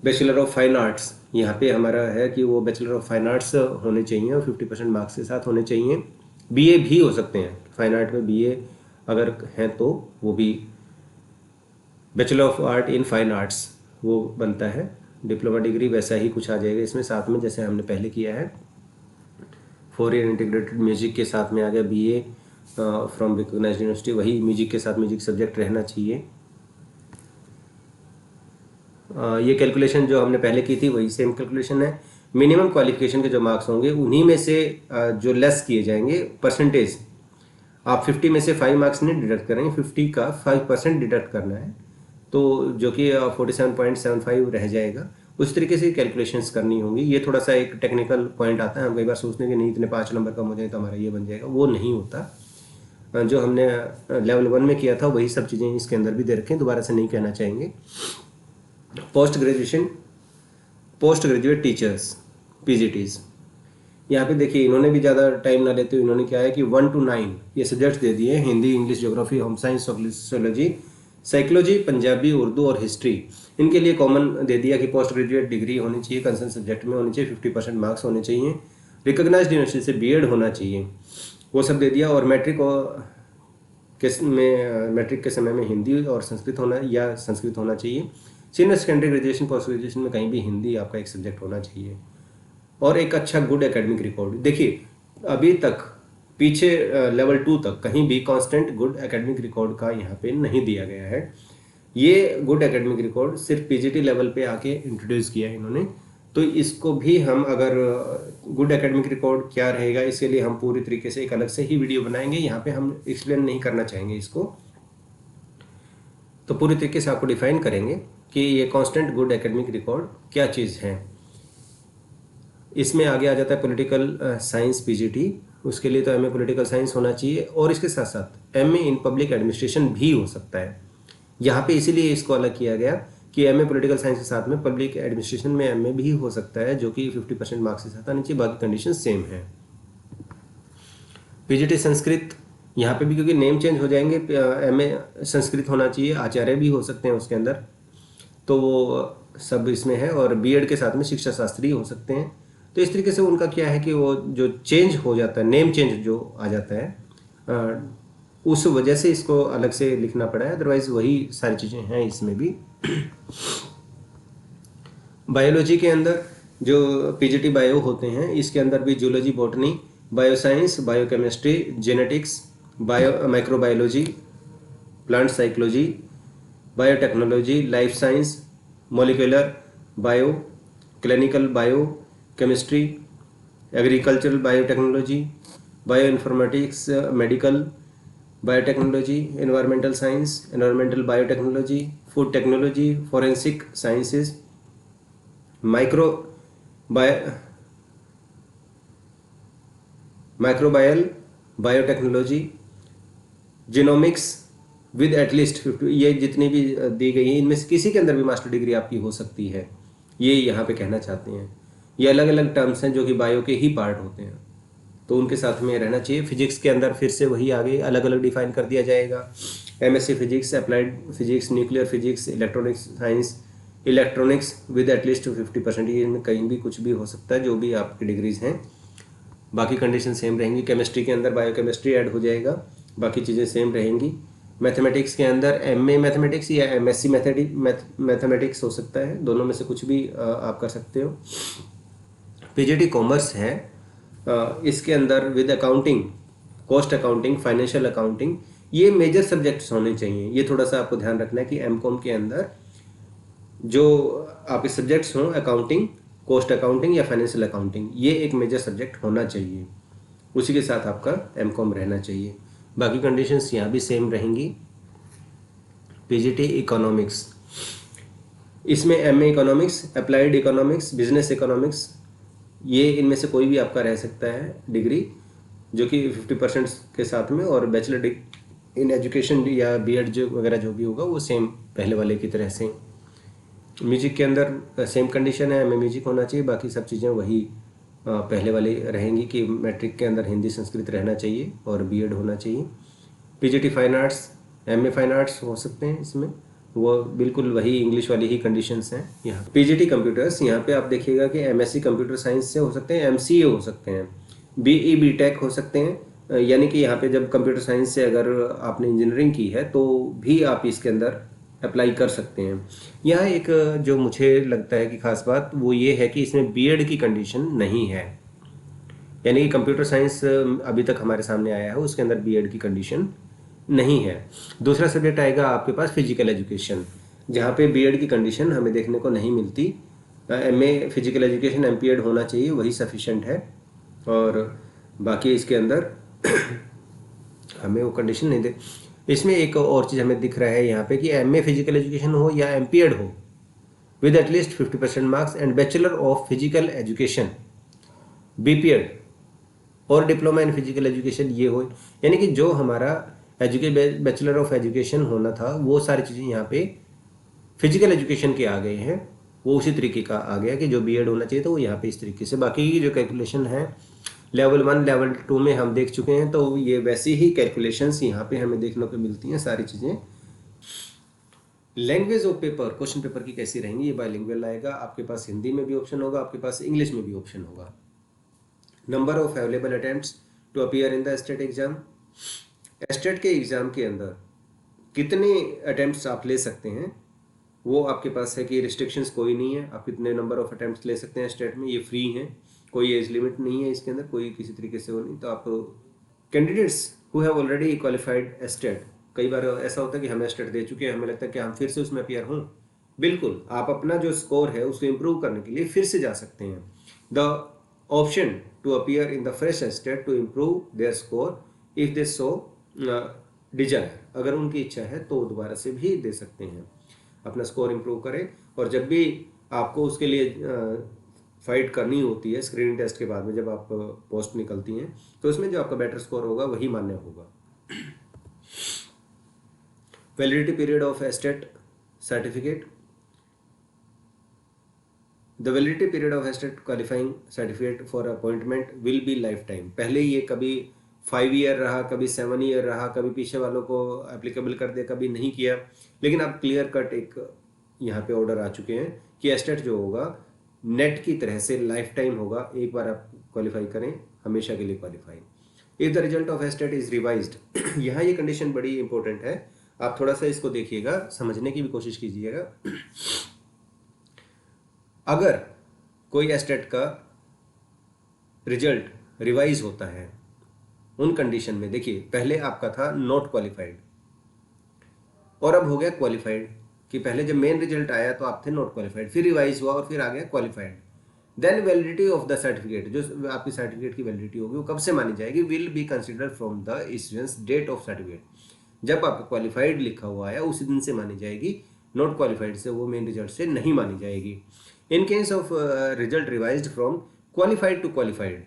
bachelor of fine arts, यहाँ पे हमारा है कि वो बैचलर ऑफ फाइन आर्ट्स होने चाहिए और 50% मार्क्स के साथ होने चाहिए। बीए भी हो सकते हैं, फाइन आर्ट में बीए अगर हैं तो वो भी bachelor of art in fine arts वो बनता है। डिप्लोमा डिग्री वैसा ही कुछ आ जाएगा इसमें साथ में, जैसे हमने पहले किया है। 4 ईयर इंटीग्रेटेड म्यूजिक के साथ में आ गया बीए फ्रॉम रिकॉग्नाइज्ड यूनिवर्सिटी, वही म्यूजिक के साथ म्यूजिक सब्जेक्ट रहना चाहिए। ये कैलकुलेशन जो हमने पहले की थी वही सेम कैलकुलेशन है। मिनिमम क्वालिफिकेशन के जो मार्क्स होंगे उन्हीं में से जो लेस किए जाएंगे परसेंटेज, आप 50 में से 5 मार्क्स नहीं डिडक्ट करेंगे, 50 का 5% डिडक्ट करना है, तो जो कि 47.75 रह जाएगा। उस तरीके से कैलकुलेशंस करनी होंगी। ये थोड़ा सा एक टेक्निकल पॉइंट आता है, हम कई बार सोचते हैं कि नहीं इतने 5 नंबर कम हो जाए तो हमारा ये बन जाएगा, वो नहीं होता। जो हमने लेवल 1 में किया था वही सब चीज़ें इसके अंदर भी दे रखें, दोबारा से नहीं कहना चाहेंगे। पोस्ट ग्रेजुएट टीचर्स पीजीटीज, यहाँ पे देखिए इन्होंने भी ज़्यादा टाइम ना लेते हुए इन्होंने क्या है कि 1 to 9 ये सब्जेक्ट्स दे दिए, Hindi, English, geography, home science, sociology, psychology, Punjabi, Urdu और हिस्ट्री। इनके लिए कॉमन दे दिया कि पोस्ट ग्रेजुएट डिग्री होनी चाहिए, कंसर्न सब्जेक्ट में होनी चाहिए, 50% मार्क्स होने चाहिए, रिकॉग्नाइज्ड यूनिवर्सिटी से बीएड होना चाहिए, वो सब दे दिया। और मैट्रिक के समय में हिंदी और संस्कृत होना चाहिए। Senior secondary, graduation, post graduation में कहीं भी हिंदी आपका एक सब्जेक्ट होना चाहिए। और एक अच्छा गुड एकेडमिक रिकॉर्ड, देखिए अभी तक पीछे लेवल 2 तक कहीं भी कांस्टेंट गुड एकेडमिक रिकॉर्ड का यहाँ पे नहीं दिया गया है। ये गुड एकेडमिक रिकॉर्ड सिर्फ पीजीटी लेवल पे आके इंट्रोड्यूस किया है इन्होंने, तो इसको भी हम अगर गुड एकेडमिक रिकॉर्ड क्या रहेगा इसके लिए हम पूरी तरीके से एक अलग से ही वीडियो बनाएंगे। यहाँ पे हम एक्सप्लेन नहीं करना चाहेंगे इसको, तो पूरी तरीके से आपको डिफाइन करेंगे कि ये कांस्टेंट गुड एकेडमिक रिकॉर्ड क्या चीज़ है। इसमें आगे आ जाता है पॉलिटिकल साइंस पीजीटी, उसके लिए तो एमए पॉलिटिकल साइंस होना चाहिए और इसके साथ साथ एमए इन पब्लिक एडमिनिस्ट्रेशन भी हो सकता है। यहाँ पे इसीलिए इसको अलग किया गया कि एमए पॉलिटिकल साइंस के साथ में पब्लिक एडमिनिस्ट्रेशन में एमए भी हो सकता है, जो कि 50% मार्क्स के साथ आनी चाहिए, बाकी कंडीशन सेम है। पीजीटी संस्कृत, यहाँ पे भी क्योंकि नेम चेंज हो जाएंगे, एमए संस्कृत होना चाहिए, आचार्य भी हो सकते हैं उसके अंदर, तो वो सब इसमें है। और बीएड के साथ में शिक्षा शास्त्री हो सकते हैं। तो इस तरीके से उनका क्या है कि वो जो चेंज हो जाता है, नेम चेंज जो आ जाता है, उस वजह से इसको अलग से लिखना पड़ा है, अदरवाइज वही सारी चीज़ें हैं इसमें भी। बायोलॉजी के अंदर जो पीजीटी बायो होते हैं, इसके अंदर भी zoology, botany, bioscience, biochemistry, genetics, microbiology, plant psychology, biotechnology, life science, molecular bio, clinical bio chemistry, agricultural biotechnology, bio informatics, medical biotechnology, environmental science, environmental biotechnology, food technology, forensic sciences, microbial biotechnology, genomics with at least 50, ये जितनी भी दी गई हैं इनमें से किसी के अंदर भी मास्टर डिग्री आपकी हो सकती है, ये यहाँ पे कहना चाहते हैं। ये अलग अलग टर्म्स हैं जो कि बायो के ही पार्ट होते हैं, तो उनके साथ में रहना चाहिए। फिजिक्स के अंदर फिर से वही आगे अलग अलग डिफाइन कर दिया जाएगा। MSc physics, applied physics, nuclear physics, electronics science, electronics with at least 50%, ये इनमें कहीं भी कुछ भी हो सकता है जो भी आपकी डिग्रीज हैं, बाकी कंडीशन सेम रहेंगी। केमिस्ट्री के अंदर बायोकेमिस्ट्री ऐड हो जाएगा, बाकी चीज़ें सेम रहेंगी। मैथमेटिक्स के अंदर एमए मैथमेटिक्स या एमएससी मैथमेटिक्स हो सकता है, दोनों में से कुछ भी आप कर सकते हो। पीजीटी कॉमर्स है, इसके अंदर with accounting, cost accounting, financial accounting, ये मेजर सब्जेक्ट्स होने चाहिए। ये थोड़ा सा आपको ध्यान रखना है कि एमकॉम के अंदर जो आपके सब्जेक्ट्स हों, अकाउंटिंग, कॉस्ट अकाउंटिंग या फाइनेंशियल अकाउंटिंग, ये एक मेजर सब्जेक्ट होना चाहिए, उसी के साथ आपका एमकॉम रहना चाहिए। बाकी कंडीशंस यहाँ भी सेम रहेंगी। पीजीटी इकोनॉमिक्स, इसमें MA economics, applied economics, business economics, ये इनमें से कोई भी आपका रह सकता है डिग्री, जो कि 50% के साथ में, और बैचलर इन एजुकेशन या बीएड जो वगैरह जो भी होगा वो सेम पहले वाले की तरह से। म्यूजिक के अंदर सेम कंडीशन है, एमए म्यूजिक होना चाहिए, बाकी सब चीज़ें वही पहले वाली रहेंगी कि मैट्रिक के अंदर हिंदी संस्कृत रहना चाहिए और बीएड होना चाहिए। PGT fine arts, MA fine arts हो सकते हैं इसमें, वो बिल्कुल वही इंग्लिश वाली ही कंडीशंस हैं। यहाँ PGT कंप्यूटर्स, यहाँ पे आप देखिएगा कि MSc कंप्यूटर साइंस से हो सकते हैं, MCA हो सकते हैं, BE BTech हो सकते हैं। यानी कि यहाँ पे जब कंप्यूटर साइंस से अगर आपने इंजीनियरिंग की है तो भी आप इसके अंदर अप्लाई कर सकते हैं। यहाँ एक जो मुझे लगता है कि खास बात वो ये है कि इसमें बीएड की कंडीशन नहीं है, यानी कि कंप्यूटर साइंस अभी तक हमारे सामने आया है उसके अंदर बीएड की कंडीशन नहीं है। दूसरा सब्जेक्ट आएगा आपके पास फिजिकल एजुकेशन, जहाँ पे बीएड की कंडीशन हमें देखने को नहीं मिलती। MA फिजिकल एजुकेशन MPEd होना चाहिए, वही सफिशेंट है, और बाकी इसके अंदर हमें वो कंडीशन नहीं दे। इसमें एक और चीज़ हमें दिख रहा है यहाँ पे कि MA फिजिकल एजुकेशन हो या MPEd हो with at least 50% marks and bachelor of physical education BPEd और डिप्लोमा इन फिजिकल एजुकेशन ये हो, यानी कि जो हमारा बैचलर ऑफ एजुकेशन होना था वो सारी चीज़ें यहाँ पे फिजिकल एजुकेशन के आ गए हैं, वो उसी तरीके का आ गया कि जो बीएड होना चाहिए था वो यहाँ पे इस तरीके से। बाकी की जो कैलकुलेशन है लेवल 1 लेवल 2 में हम देख चुके हैं, तो ये वैसी ही कैलकुलेशंस यहाँ पे हमें देखने को मिलती हैं सारी चीज़ें। Language of paper, question paper की कैसी रहेंगी, ये बाइलिंगुअल आएगा, आपके पास हिंदी में भी ऑप्शन होगा, आपके पास इंग्लिश में भी ऑप्शन होगा। Number of available attempts to appear in the state exam, state के एग्ज़ाम के अंदर कितने अटेम्प्ट्स आप ले सकते हैं वो आपके पास है कि रिस्ट्रिक्शंस कोई नहीं है, आप कितने नंबर ऑफ अटेम्प्ट्स ले सकते हैं स्टेट में, ये फ्री हैं, कोई एज लिमिट नहीं है इसके अंदर, कोई किसी तरीके से वो नहीं। तो आप candidates who have already qualified state, कई बार ऐसा होता है कि हम स्टेट दे चुके हैं, हमें लगता है कि हम फिर से उसमें अपीयर हों, बिल्कुल आप अपना जो स्कोर है उसको इम्प्रूव करने के लिए फिर से जा सकते हैं। The option to appear in the fresh state to improve their score if they so desire, अगर उनकी इच्छा है तो दोबारा से भी दे सकते हैं, अपना स्कोर इम्प्रूव करें। और जब भी आपको उसके लिए फाइट करनी होती है स्क्रीनिंग टेस्ट के बाद में, जब आप पोस्ट निकलती हैं तो उसमें जो आपका बेटर स्कोर होगा वही मान्य होगा। Validity period of state certificate, the validity period of state qualifying certificate for appointment will be life time. पहले ये कभी 5 ईयर रहा, कभी 7 ईयर रहा, कभी पीछे वालों को एप्लीकेबल कर दिया, कभी नहीं किया, लेकिन अब क्लियर कट एक यहाँ पे ऑर्डर आ चुके हैं कि एस्टेट जो होगा नेट की तरह से लाइफ टाइम होगा, एक बार आप क्वालिफाई करें हमेशा के लिए qualify. If the result of estate is revised, यहाँ ये कंडीशन बड़ी इंपॉर्टेंट है, आप थोड़ा सा इसको देखिएगा, समझने की भी कोशिश कीजिएगा। अगर कोई एस्टेट का रिजल्ट रिवाइज होता है उन कंडीशन में, देखिए पहले आपका था नॉट क्वालिफाइड और अब हो गया क्वालिफाइड, कि पहले जब मेन रिजल्ट आया तो आप थे नॉट क्वालिफाइड, फिर रिवाइज हुआ और फिर आ गया qualified. Then validity of the certificate, जो आपकी सर्टिफिकेट की वैलिडिटी होगी वो कब से मानी जाएगी, will be considered from the issuance date of certificate, जब आपका क्वालिफाइड लिखा हुआ है उसी दिन से मानी जाएगी, नॉट क्वालिफाइड से, वो मेन रिजल्ट से नहीं मानी जाएगी। In case of result revised from qualified to qualified,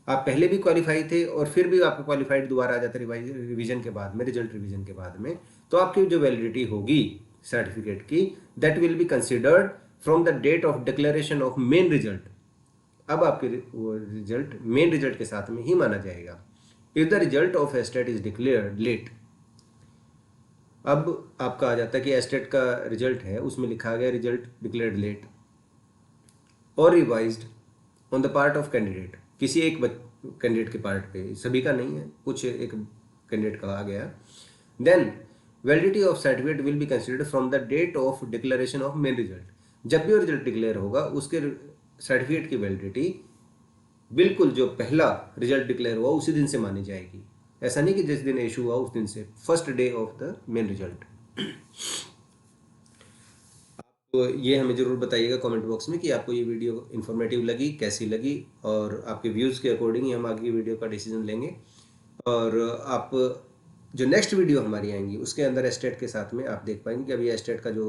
आप पहले भी क्वालिफाई थे और फिर भी आपका क्वालिफाइड दोबारा आ जाता है रिवीजन के बाद में, रिजल्ट रिवीजन के बाद में, तो आपकी जो वैलिडिटी होगी सर्टिफिकेट की that will be considered from the date of declaration of main result, अब आपके वो रिजल्ट मेन रिजल्ट के साथ में ही माना जाएगा। If the result of estate is declared late, अब आपका आ जाता है कि एस्टेट का रिजल्ट है उसमें लिखा गया रिजल्ट डिक्लेयर्ड लेट और revised on the part of candidate, किसी एक कैंडिडेट के पार्ट पे, सभी का नहीं है, कुछ एक कैंडिडेट का आ गया, then validity of certificate will be considered from the date of declaration of main result, जब भी वो रिजल्ट डिक्लेयर होगा उसके सर्टिफिकेट की वैलिडिटी बिल्कुल जो पहला रिजल्ट डिक्लेयर हुआ उसी दिन से मानी जाएगी, ऐसा नहीं कि जिस दिन इशू हुआ उस दिन से, first day of the main result. तो ये हमें ज़रूर बताइएगा कमेंट बॉक्स में कि आपको ये वीडियो इन्फॉर्मेटिव लगी, कैसी लगी, और आपके व्यूज़ के अकॉर्डिंग ही हम आगे की वीडियो का डिसीजन लेंगे। और आप जो नेक्स्ट वीडियो हमारी आएंगी उसके अंदर एस्टेट के साथ में आप देख पाएंगे कि अभी एस्टेट का जो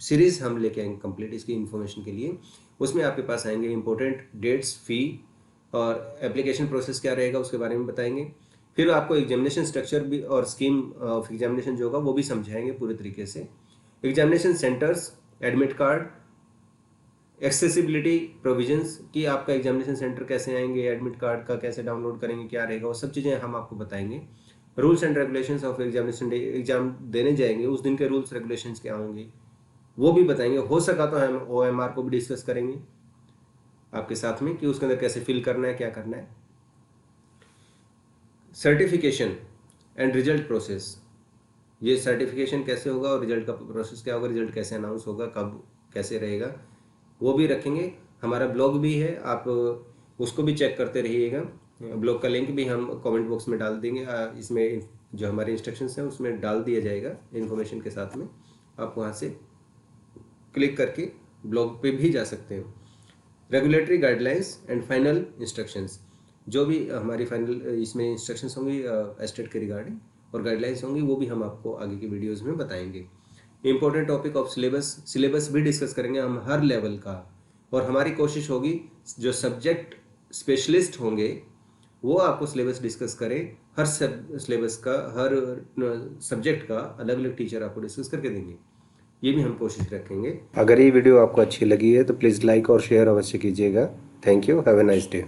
सीरीज़ हम लेके आएंगे कंप्लीट इसकी इन्फॉर्मेशन के लिए, उसमें आपके पास आएंगे इंपॉर्टेंट डेट्स, फ़ी और एप्लीकेशन प्रोसेस क्या रहेगा उसके बारे में बताएंगे। फिर आपको एग्जामिनेशन स्ट्रक्चर भी और स्कीम ऑफ एग्जामिनेशन जो होगा वो भी समझाएंगे पूरे तरीके से। Examination centres, admit card, accessibility provisions कि आपका एग्जामिनेशन सेंटर कैसे आएंगे, एडमिट कार्ड का कैसे डाउनलोड करेंगे, क्या रहेगा, वो सब चीज़ें हम आपको बताएंगे। Rules and regulations of examination day, exam देने जाएंगे उस दिन के रूल्स रेगुलेशंस क्या होंगे वो भी बताएंगे। हो सका तो हम OMR को भी डिस्कस करेंगे आपके साथ में कि उसके अंदर कैसे फिल करना है, क्या करना है। सर्टिफिकेशन एंड रिजल्ट प्रोसेस, ये सर्टिफिकेशन कैसे होगा और रिजल्ट का प्रोसेस क्या होगा, रिजल्ट कैसे अनाउंस होगा, कब कैसे रहेगा, वो भी रखेंगे। हमारा ब्लॉग भी है, आप उसको भी चेक करते रहिएगा। ब्लॉग का लिंक भी हम कमेंट बॉक्स में डाल देंगे, इसमें जो हमारे इंस्ट्रक्शंस हैं उसमें डाल दिया जाएगा इन्फॉर्मेशन के साथ में। आप वहाँ से क्लिक करके ब्लॉग पे भी जा सकते हैं। Regulatory guidelines and final instructions, जो भी हमारी फाइनल इसमें इंस्ट्रक्शंस होंगी एस्टेट के रिगार्डिंग और गाइडलाइंस होंगी वो भी हम आपको आगे की वीडियोस में बताएंगे। इंपॉर्टेंट टॉपिक ऑफ सिलेबस भी डिस्कस करेंगे हम हर लेवल का, और हमारी कोशिश होगी जो सब्जेक्ट स्पेशलिस्ट होंगे वो आपको सिलेबस डिस्कस करें। हर सिलेबस का, हर सब्जेक्ट का अलग अलग टीचर आपको डिस्कस करके देंगे, ये भी हम कोशिश रखेंगे। अगर ये वीडियो आपको अच्छी लगी है तो प्लीज़ लाइक और शेयर अवश्य कीजिएगा। Thank you, have a nice day.